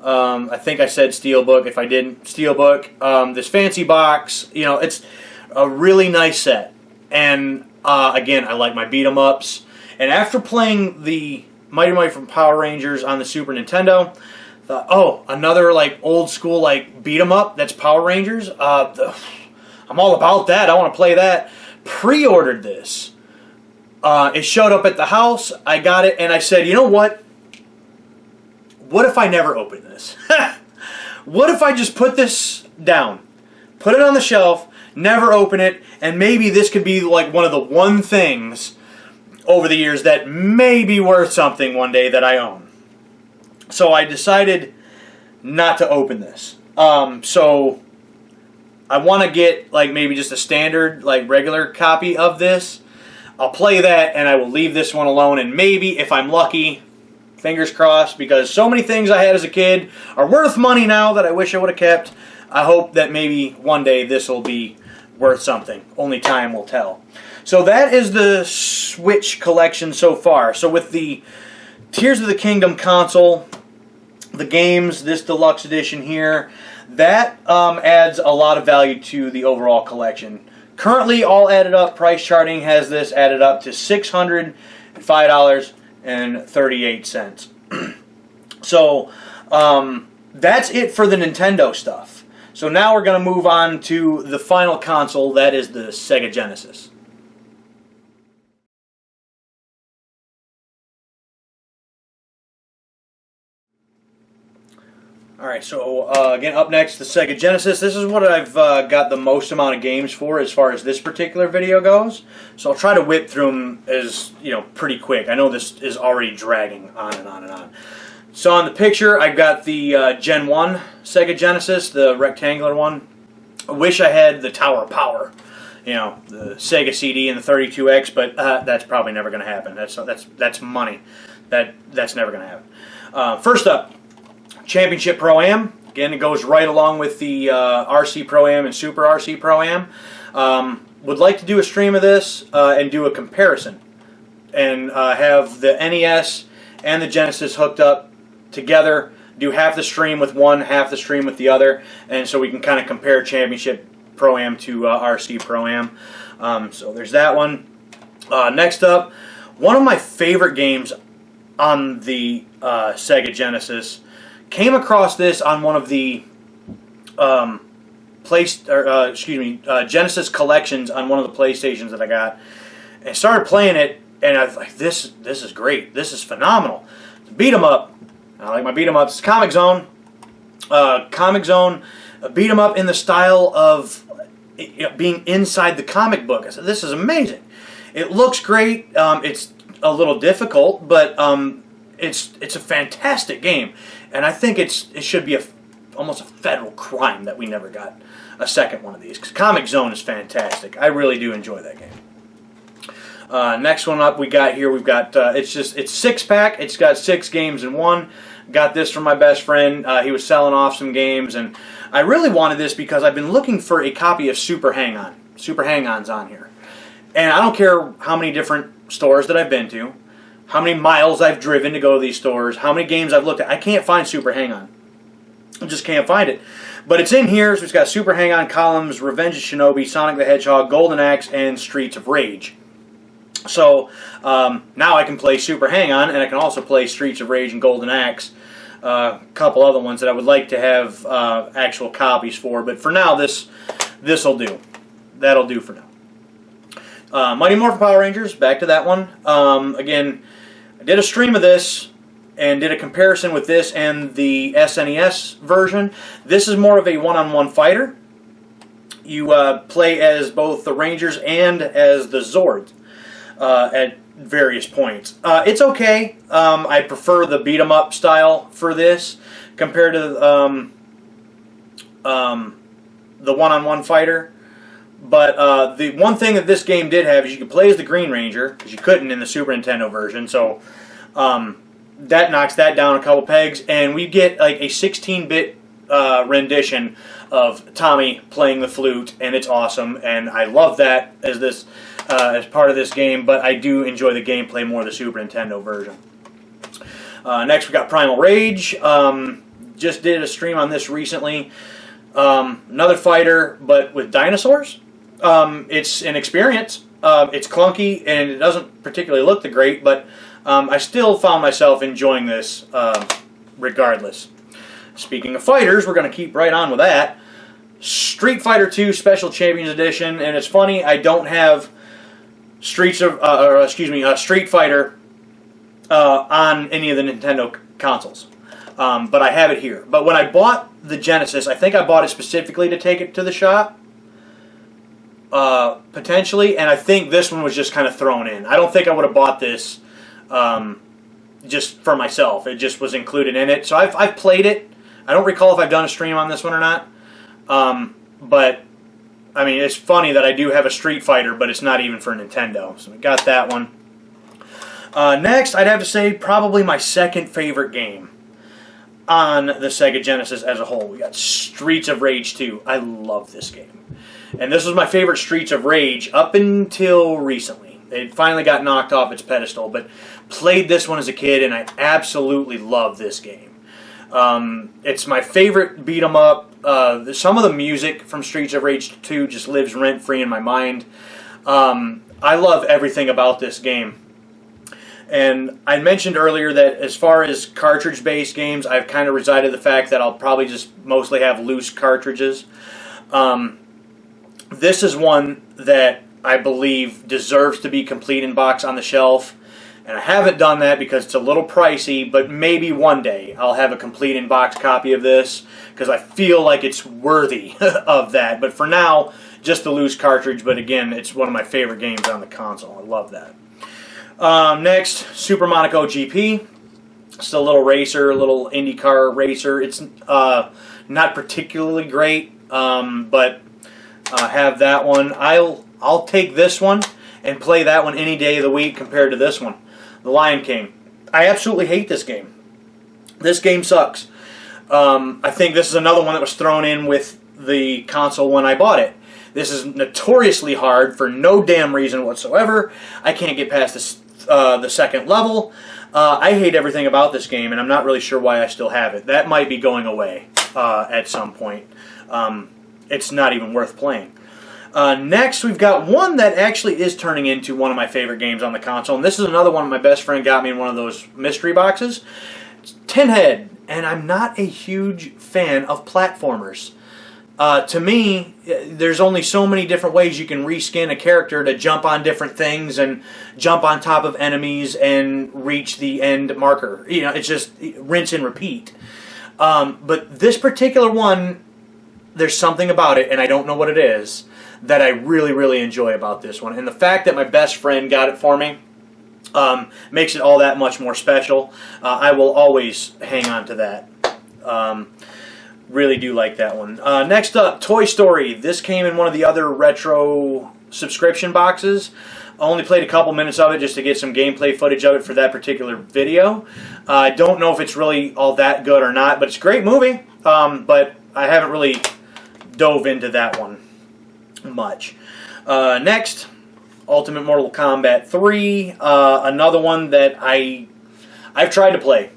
I think I said steelbook. If I didn't, steelbook. This fancy box. You know, it's a really nice set. And again, I like my beat 'em ups. And after playing the Mighty Morphin Power Rangers on the Super Nintendo, thought, oh, another like old school like beat 'em up that's Power Rangers. I'm all about that. I want to play that. Pre-ordered this. It showed up at the house. I got it, and I said, you know what? What if I never open this? What if I just put this down, put it on the shelf, never open it, and maybe this could be like one of the things over the years that may be worth something one day that I own. So I decided not to open this. So I want to get like maybe just a standard, like regular copy of this. I'll play that, and I will leave this one alone, and maybe, if I'm lucky, fingers crossed, because so many things I had as a kid are worth money now that I wish I would have kept. I hope that maybe one day this will be worth something. Only time will tell. So that is the Switch collection so far. So with the Tears of the Kingdom console, the games, this deluxe edition here, that adds a lot of value to the overall collection. Currently, all added up, price charting has this added up to $605.38. So that's it for the Nintendo stuff. So now we're going to move on to the final console, that is the Sega Genesis. Alright, so again, up next, the Sega Genesis. This is what I've got the most amount of games for as far as this particular video goes. So I'll try to whip through them as, pretty quick. I know this is already dragging on and on and on. So on the picture, I've got the Gen 1 Sega Genesis, the rectangular one. I wish I had the Tower of Power, the Sega CD and the 32X, but that's probably never going to happen. That's money. That's never going to happen. First up, Championship Pro-Am. Again, it goes right along with the RC Pro-Am and Super RC Pro-Am. Would like to do a stream of this and do a comparison. And have the NES and the Genesis hooked up together. Do half the stream with one, half the stream with the other. And so we can kind of compare Championship Pro-Am to RC Pro-Am. So there's that one. Next up, one of my favorite games on the Sega Genesis. Came across this on one of the Genesis collections on one of the PlayStations that I got, and started playing it. And I was like, "This is great. This is phenomenal." Beat 'em up. I like my beat 'em ups. Comic Zone. Comic Zone. Beat 'em up in the style of being inside the comic book. I said, "This is amazing." It looks great. It's a little difficult, but it's a fantastic game. And I think it should be almost a federal crime that we never got a second one of these. Because Comic Zone is fantastic. I really do enjoy that game. Next one up we've got it's 6-pack. It's got 6 games in one. Got this from my best friend. He was selling off some games, and I really wanted this because I've been looking for a copy of Super Hang-On. Super Hang-On's on here. And I don't care how many different stores that I've been to, how many miles I've driven to go to these stores, how many games I've looked at. I can't find Super Hang-On. I just can't find it. But it's in here, so it's got Super Hang-On, Columns, Revenge of Shinobi, Sonic the Hedgehog, Golden Axe, and Streets of Rage. So now I can play Super Hang-On, and I can also play Streets of Rage and Golden Axe. A couple other ones that I would like to have actual copies for. But for now, this'll do. That'll do for now. Mighty Morphin Power Rangers, back to that one. Again, I did a stream of this and did a comparison with this and the SNES version. This is more of a one-on-one fighter. You play as both the Rangers and as the Zords at various points. It's okay. I prefer the beat-em-up style for this compared to the one-on-one fighter. But the one thing that this game did have is you could play as the Green Ranger, because you couldn't in the Super Nintendo version. So that knocks that down a couple pegs, and we get like a 16-bit rendition of Tommy playing the flute, and it's awesome. And I love that as part of this game. But I do enjoy the gameplay more of the Super Nintendo version. Next, we got Primal Rage. Just did a stream on this recently. Another fighter, but with dinosaurs. It's an experience. It's clunky, and it doesn't particularly look that great, but I still found myself enjoying this regardless. Speaking of fighters, we're going to keep right on with that. Street Fighter 2 Special Champions Edition, and it's funny, I don't have Street Fighter on any of the Nintendo consoles. But I have it here. But when I bought the Genesis, I think I bought it specifically to take it to the shop, potentially, and I think this one was just kind of thrown in. I don't think I would have bought this just for myself. It just was included in it. So I've played it. I don't recall if I've done a stream on this one or not, but I mean, it's funny that I do have a Street Fighter, but it's not even for Nintendo. So we got that one. Next, I'd have to say probably my second favorite game on the Sega Genesis as a whole. We got Streets of Rage 2. I love this game. And this was my favorite Streets of Rage up until recently. It finally got knocked off its pedestal, but played this one as a kid, and I absolutely love this game. It's my favorite beat 'em up. Some of the music from Streets of Rage 2 just lives rent-free in my mind. I love everything about this game. And I mentioned earlier that as far as cartridge-based games, I've kind of resided the fact that I'll probably just mostly have loose cartridges. This is one that I believe deserves to be complete in box on the shelf. And I haven't done that because it's a little pricey, but maybe one day I'll have a complete in-box copy of this because I feel like it's worthy of that. But for now, just the loose cartridge, but again, it's one of my favorite games on the console. I love that. Next, Super Monaco GP. It's a little racer, a little IndyCar racer. It's not particularly great, but have that one. I'll take this one and play that one any day of the week compared to this one, The Lion King. I absolutely hate this game. This game sucks. I think this is another one that was thrown in with the console when I bought it. This is notoriously hard for no damn reason whatsoever. I can't get past this, the second level. I hate everything about this game, and I'm not really sure why I still have it. That might be going away at some point. It's not even worth playing. Next, we've got one that actually is turning into one of my favorite games on the console, and this is another one my best friend got me in one of those mystery boxes. It's Tinhead, and I'm not a huge fan of platformers. To me, there's only so many different ways you can reskin a character to jump on different things and jump on top of enemies and reach the end marker. You know, it's just rinse and repeat. But this particular one, there's something about it, and I don't know what it is, that I really, really enjoy about this one. And the fact that my best friend got it for me makes it all that much more special. I will always hang on to that. Really do like that one. Next up, Toy Story. This came in one of the other retro subscription boxes. I only played a couple minutes of it just to get some gameplay footage of it for that particular video. I don't know if it's really all that good or not, but it's a great movie. But I haven't really dove into that one much. Next, Ultimate Mortal Kombat 3. Another one that I've tried to play.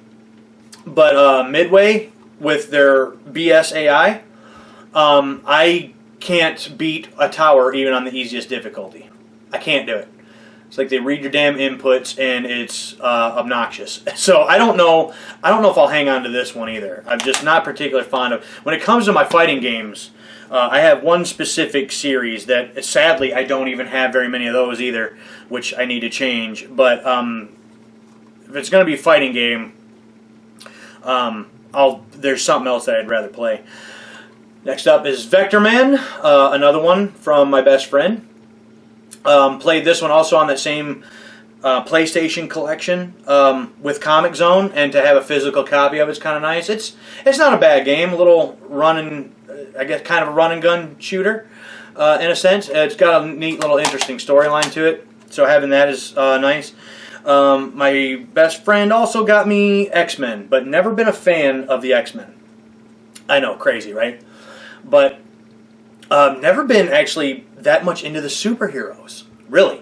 But Midway, with their BS AI, I can't beat a tower even on the easiest difficulty. I can't do it. It's like they read your damn inputs and it's obnoxious. So I don't know if I'll hang on to this one either. I'm just not particularly fond of. When it comes to my fighting games, I have one specific series that sadly I don't even have very many of those either, which I need to change. But if it's going to be a fighting game, there's something else that I'd rather play. Next up is Vector Man, another one from my best friend. Played this one also on that same PlayStation collection with Comic Zone, and to have a physical copy of it's kind of nice. It's not a bad game, a little running, I guess kind of a run and gun shooter in a sense. It's got a neat little interesting storyline to it, so having that is nice. My best friend also got me X-Men, but never been a fan of the X-Men. I know, crazy, right? But never been actually that much into the superheroes, really.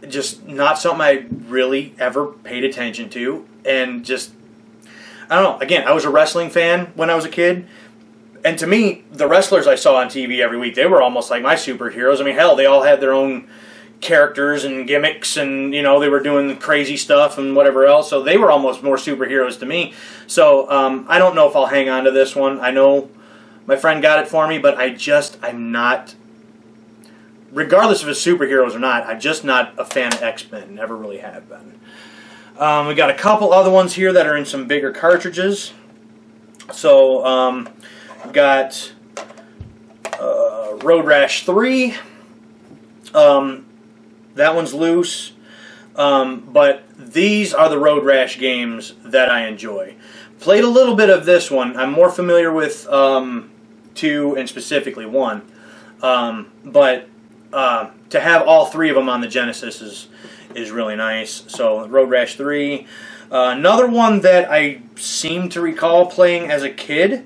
Just not something I really ever paid attention to, and just, I don't know, again, I was a wrestling fan when I was a kid, and to me, the wrestlers I saw on TV every week, they were almost like my superheroes. I mean, hell, they all had their own characters and gimmicks, and you know, they were doing crazy stuff and whatever else, so they were almost more superheroes to me. So I don't know if I'll hang on to this one. I know my friend got it for me, but I'm not, regardless if it's superheroes or not, I'm just not a fan of X-Men. Never really have been. We got a couple other ones here that are in some bigger cartridges. So we've got Road Rash 3. That one's loose, but these are the Road Rash games that I enjoy. Played a little bit of this one. I'm more familiar with 2, and specifically 1. But to have all 3 of them on the Genesis is really nice. So Road Rash 3. Another one that I seem to recall playing as a kid,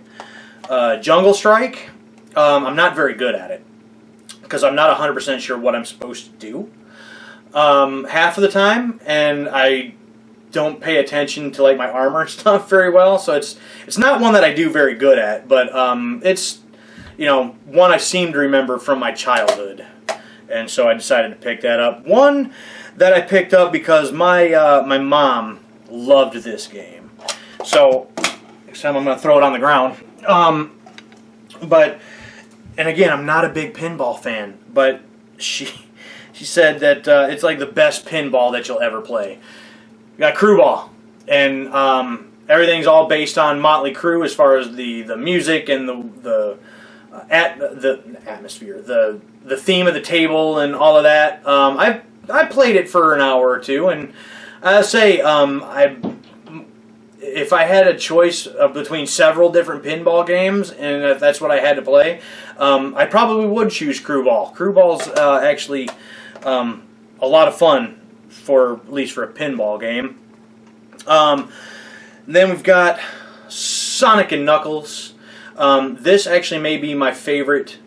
Jungle Strike. I'm not very good at it because I'm not 100% sure what I'm supposed to do half of the time, and I don't pay attention to like my armor and stuff very well, so it's not one that I do very good at, but it's, you know, one I seem to remember from my childhood, and so I decided to pick that up. One that I picked up because my my mom loved this game, so next time I'm going to throw it on the ground. But and again, I'm not a big pinball fan, but she said that it's like the best pinball that you'll ever play. You got Crew Ball, and everything's all based on Motley Crue as far as the music and the atmosphere, the theme of the table and all of that. I played it for an hour or two, and I say if I had a choice between several different pinball games, and if that's what I had to play, I probably would choose Crew Ball. Crew Ball's actually a lot of fun, at least for a pinball game. Then we've got Sonic and Knuckles. This actually may be my favorite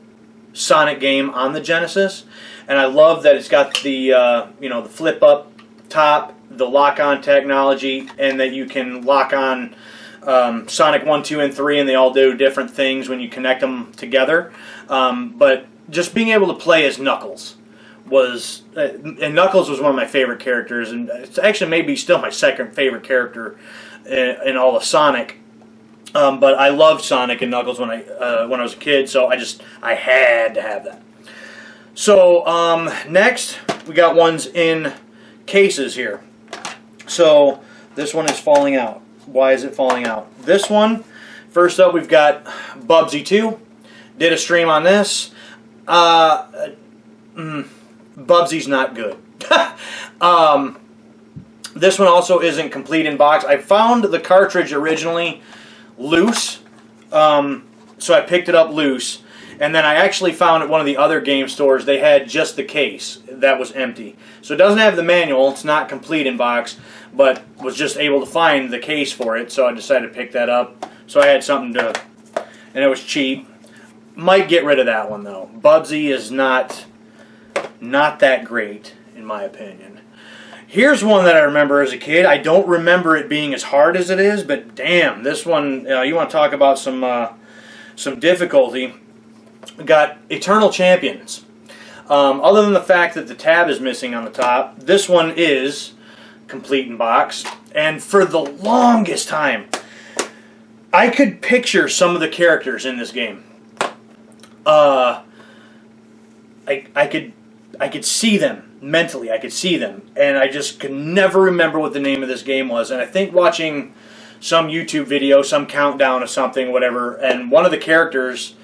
Sonic game on the Genesis, and I love that it's got the the flip up top, the lock-on technology, and that you can lock on Sonic 1, 2, and 3, and they all do different things when you connect them together. But just being able to play as Knuckles was, and Knuckles was one of my favorite characters, and it's actually maybe still my second favorite character in all of Sonic. But I loved Sonic and Knuckles when I was a kid, so I had to have that. So next we got ones in cases here. So this one is falling out. Why is it falling out? This one, first up, we've got Bubsy 2. Did a stream on this. Bubsy's not good. This one also isn't complete in box. I found the cartridge originally loose, so I picked it up loose, and then I actually found at one of the other game stores they had just the case that was empty. So it doesn't have the manual, it's not complete in box, but was just able to find the case for it, so I decided to pick that up. So I had something to, and it was cheap. Might get rid of that one though. Bubsy is not that great in my opinion. Here's one that I remember as a kid. I don't remember it being as hard as it is, but damn, this one, you want to talk about some difficulty. We got Eternal Champions. Other than the fact that the tab is missing on the top, this one is complete in box. And for the longest time, I could picture some of the characters in this game. I could see them mentally. I could see them, and I just could never remember what the name of this game was. And I think watching some YouTube video, some countdown of something, whatever, and one of the characters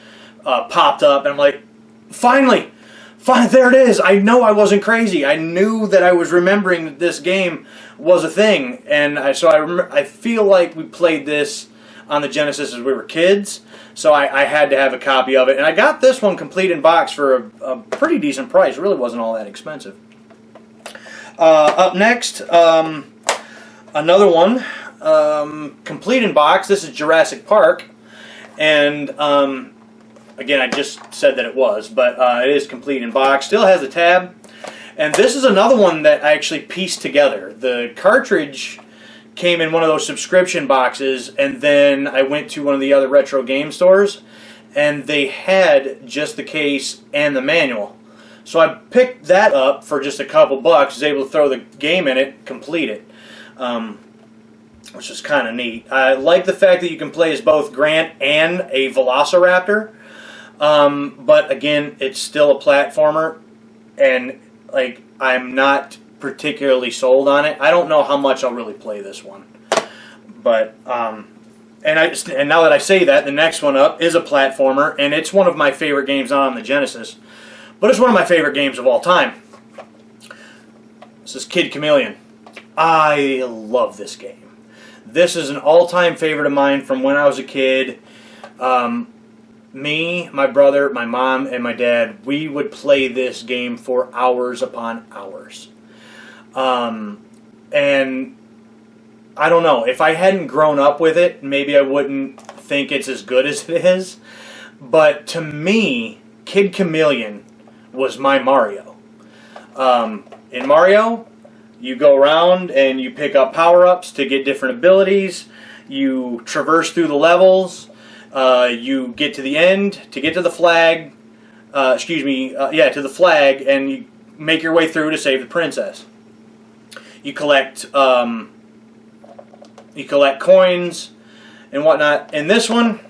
popped up, and I'm like, finally, there it is. I know I wasn't crazy. I knew that I was remembering that this game was a thing, and I feel like we played this on the Genesis as we were kids, so I had to have a copy of it. And I got this one complete in box for a pretty decent price. It really wasn't all that expensive. Up next, another one, complete in box. This is Jurassic Park, and again, I just said that it was, but it is complete in box. Still has a tab, and this is another one that I actually pieced together. The cartridge came in one of those subscription boxes, and then I went to one of the other retro game stores, and they had just the case and the manual. So I picked that up for just a couple bucks, was able to throw the game in it, complete it, which is kind of neat. I like the fact that you can play as both Grant and a Velociraptor, but again, it's still a platformer, and like I'm not particularly sold on it. I don't know how much I'll really play this one, but and now that I say that, the next one up is a platformer, and it's one of my favorite games on the Genesis, but it's one of my favorite games of all time. This is Kid Chameleon. I love this game. This is an all-time favorite of mine from when I was a kid. me, my brother, my mom, and my dad, we would play this game for hours upon hours. And I don't know, if I hadn't grown up with it, maybe I wouldn't think it's as good as it is. But to me, Kid Chameleon was my Mario. In Mario, you go around and you pick up power-ups to get different abilities. You traverse through the levels. You get to the end to get to the flag. To the flag, and you make your way through to save the princess. You collect coins and whatnot. In this one,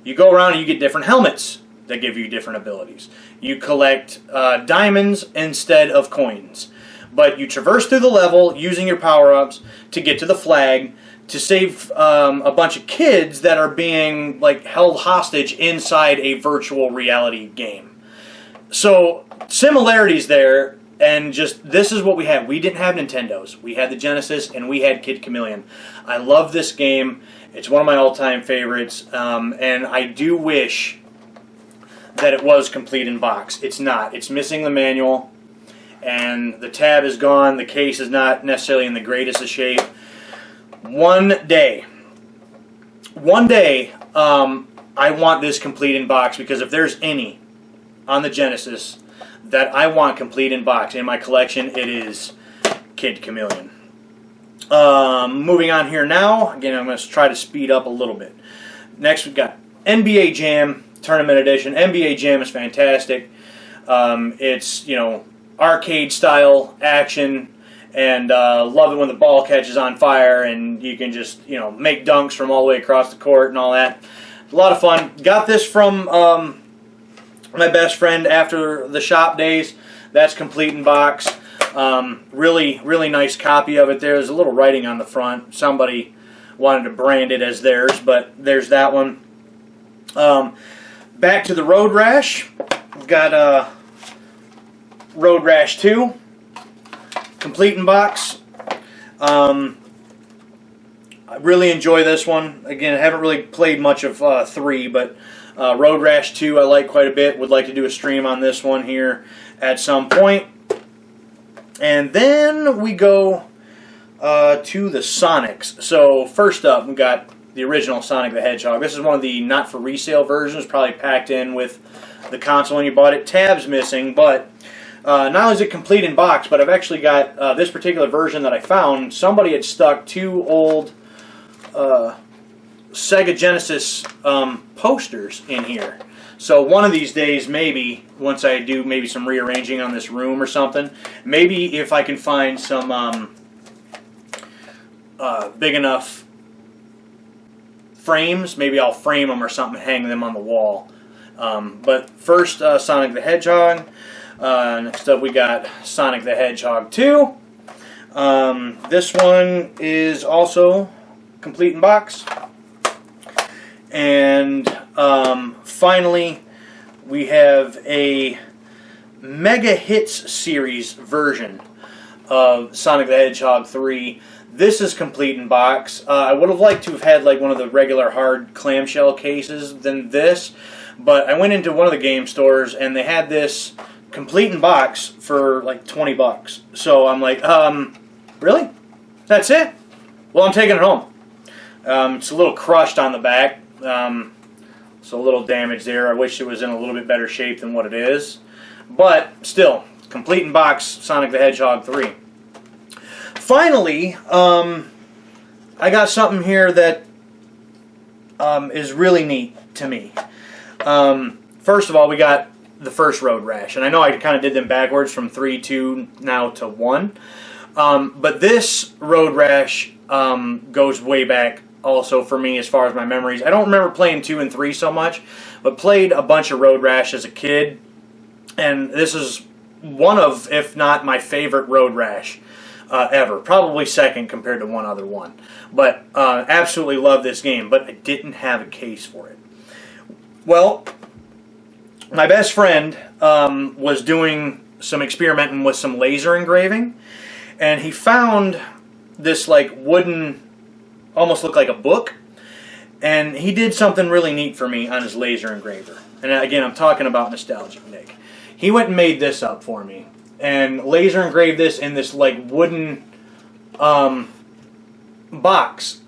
you go around and you get different helmets that give you different abilities. You collect diamonds instead of coins. But you traverse through the level using your power-ups to get to the flag to save a bunch of kids that are being held hostage inside a virtual reality game. So similarities there, and just this is what we had. We didn't have Nintendos. We had the Genesis, and we had Kid Chameleon. I love this game. It's one of my all-time favorites, and I do wish that it was complete in box. It's not. It's missing the manual, and the tab is gone. The case is not necessarily in the greatest of shape. One day, I want this complete in box, because if there's any on the Genesis that I want complete in box in my collection, it is Kid Chameleon. Moving on here now. Again, I'm going to try to speed up a little bit. Next, we've got NBA Jam Tournament Edition. NBA Jam is fantastic. It's, arcade style action, and love it when the ball catches on fire and you can just, make dunks from all the way across the court and all that. A lot of fun. Got this from my best friend after the shop days. That's complete in box. Really, really nice copy of it. There's a little writing on the front. Somebody wanted to brand it as theirs, but there's that one. Back to the Road Rash. We've got Road Rash 2. Complete in box. I really enjoy this one. Again, I haven't really played much of 3, but Road Rash 2 I like quite a bit. Would like to do a stream on this one here at some point. And then we go to the Sonics. So first up, we got the original Sonic the Hedgehog. This is one of the not-for-resale versions, probably packed in with the console when you bought it. Tab's missing, but not only is it complete in box, but I've actually got this particular version that I found. Somebody had stuck 2 old Sega Genesis posters in here. So one of these days, maybe, once I do maybe some rearranging on this room or something, maybe if I can find some big enough frames, maybe I'll frame them or something and hang them on the wall. But first, Sonic the Hedgehog. Next up, we got Sonic the Hedgehog 2. This one is also complete in box. And finally, we have a Mega Hits series version of Sonic the Hedgehog 3. This is complete in box. I would have liked to have had one of the regular hard clamshell cases than this, but I went into one of the game stores and they had this complete in box for $20. So I'm like, really? That's it? Well, I'm taking it home. It's a little crushed on the back. So a little damage there. I wish it was in a little bit better shape than what it is. But still, complete in box Sonic the Hedgehog 3. Finally, I got something here that is really neat to me. First of all, we got the first Road Rash. And I know I kind of did them backwards from 3, 2, now to 1. But this Road Rash goes way back also for me as far as my memories. I don't remember playing 2 and 3 so much, but played a bunch of Road Rash as a kid. And this is one of, if not my favorite Road Rash ever. Probably second compared to one other one. But absolutely love this game, but I didn't have a case for it. Well, my best friend was doing some experimenting with some laser engraving, and he found this wooden, almost looked like a book, And he did something really neat for me on his laser engraver. And again, I'm talking about Nostalgic Nick. He went and made this up for me. And laser engraved this in this like wooden box.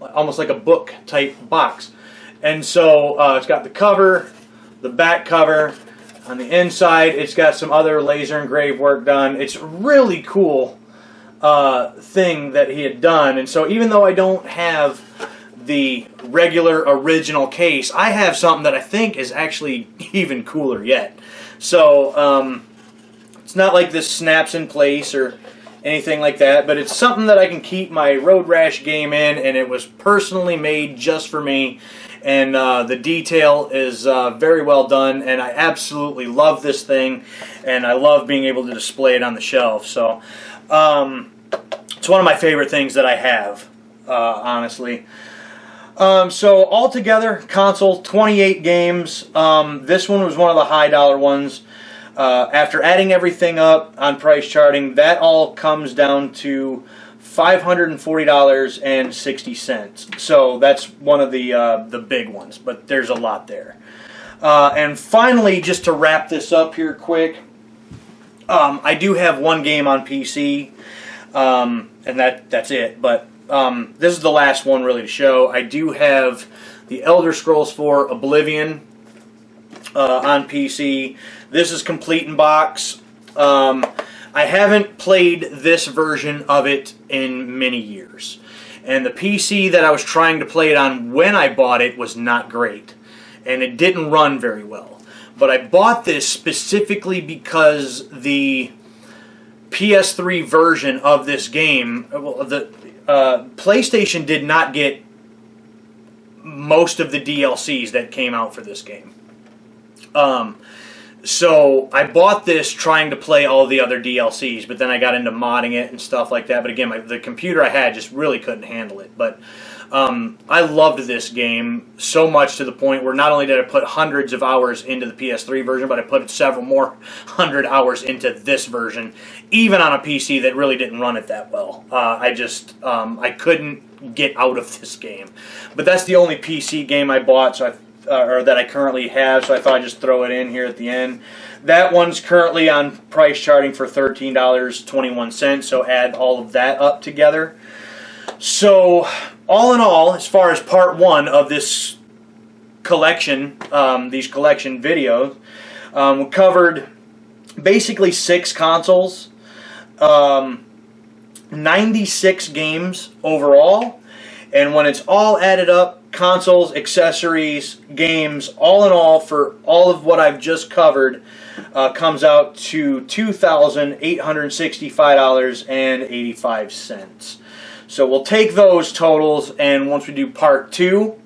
Almost like a book type box. And so it's got the cover, the back cover. On the inside, it's got some other laser engraved work done. It's a really cool thing that he had done. And so even though I don't have the regular original case, I have something that I think is actually even cooler yet. So it's not like this snaps in place or anything like that, but it's something that I can keep my Road Rash game in, and it was personally made just for me. And the detail is very well done, and I absolutely love this thing, and I love being able to display it on the shelf. So it's one of my favorite things that I have, honestly. So altogether, console, 28 games. This one was one of the high dollar ones. After adding everything up on price charting, that all comes down to $540.60. So that's one of the big ones, but there's a lot there. And finally, just to wrap this up here quick, I do have one game on PC, and that's it. But this is the last one really to show. I do have the Elder Scrolls 4 Oblivion on PC. This is complete in box. I haven't played this version of it in many years. And the PC that I was trying to play it on when I bought it was not great. And it didn't run very well. But I bought this specifically because the PS3 version of this game, the PlayStation did not get most of the DLCs that came out for this game. So I bought this trying to play all the other DLCs, but then I got into modding it and stuff like that. But again, the computer I had just really couldn't handle it. But I loved this game so much to the point where not only did I put hundreds of hours into the PS3 version, but I put several more 100 hours into this version, even on a PC that really didn't run it that well. I couldn't get out of this game. But that's the only PC game I bought, so or that I currently have, so I thought I'd just throw it in here at the end. That one's currently on price charting for $13.21, so add all of that up together. So, all in all, as far as part one of this collection, these collection videos, we covered basically 6 consoles, 96 games overall, and when it's all added up, consoles, accessories, games, all in all, for all of what I've just covered, comes out to $2,865.85. So we'll take those totals, and once we do part 2,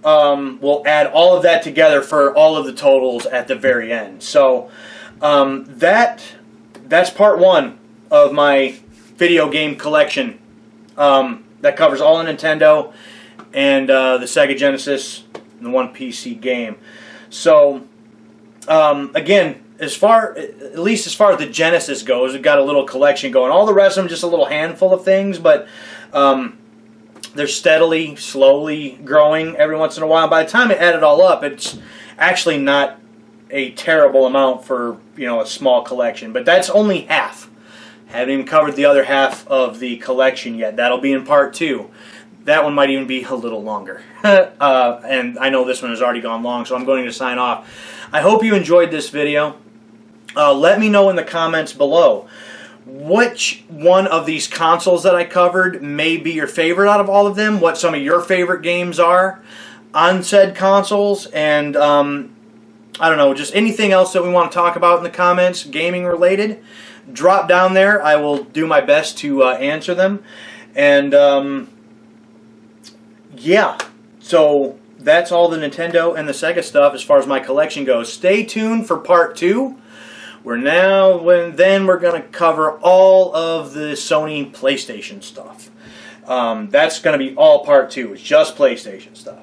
we'll add all of that together for all of the totals at the very end. So that's part 1 of my video game collection. That covers all the Nintendo and the Sega Genesis and the one PC game. So again, at least as far as the Genesis goes, we've got a little collection going. All the rest of them, just a little handful of things, but they're steadily, slowly growing every once in a while. By the time I add it all up, it's actually not a terrible amount for a small collection. But that's only half. Haven't even covered the other half of the collection yet. That'll be in part 2. That one might even be a little longer. And I know this one has already gone long, so I'm going to sign off. I hope you enjoyed this video. Let me know in the comments below which one of these consoles that I covered may be your favorite out of all of them, what some of your favorite games are on said consoles, and I don't know, just anything else that we want to talk about in the comments, gaming related. Drop down there. I will do my best to answer them. And yeah, so that's all the Nintendo and the Sega stuff as far as my collection goes. Stay tuned for part 2. Then we're going to cover all of the Sony PlayStation stuff. That's going to be all part 2. It's just PlayStation stuff.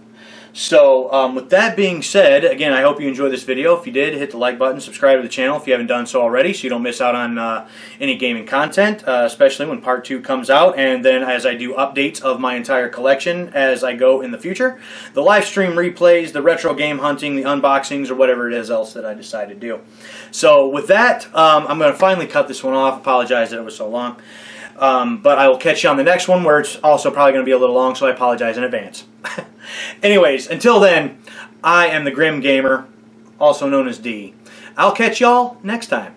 So with that being said, again, I hope you enjoyed this video. If you did, hit the like button, subscribe to the channel if you haven't done so already, so you don't miss out on any gaming content, especially when part 2 comes out, and then as I do updates of my entire collection as I go in the future. The live stream replays, the retro game hunting, the unboxings, or whatever it is else that I decide to do. So with that, I'm going to finally cut this one off. Apologize that it was so long. But I will catch you on the next one, where it's also probably going to be a little long, so I apologize in advance. Anyways, until then, I am the Grim Gamer, also known as D. I'll catch y'all next time.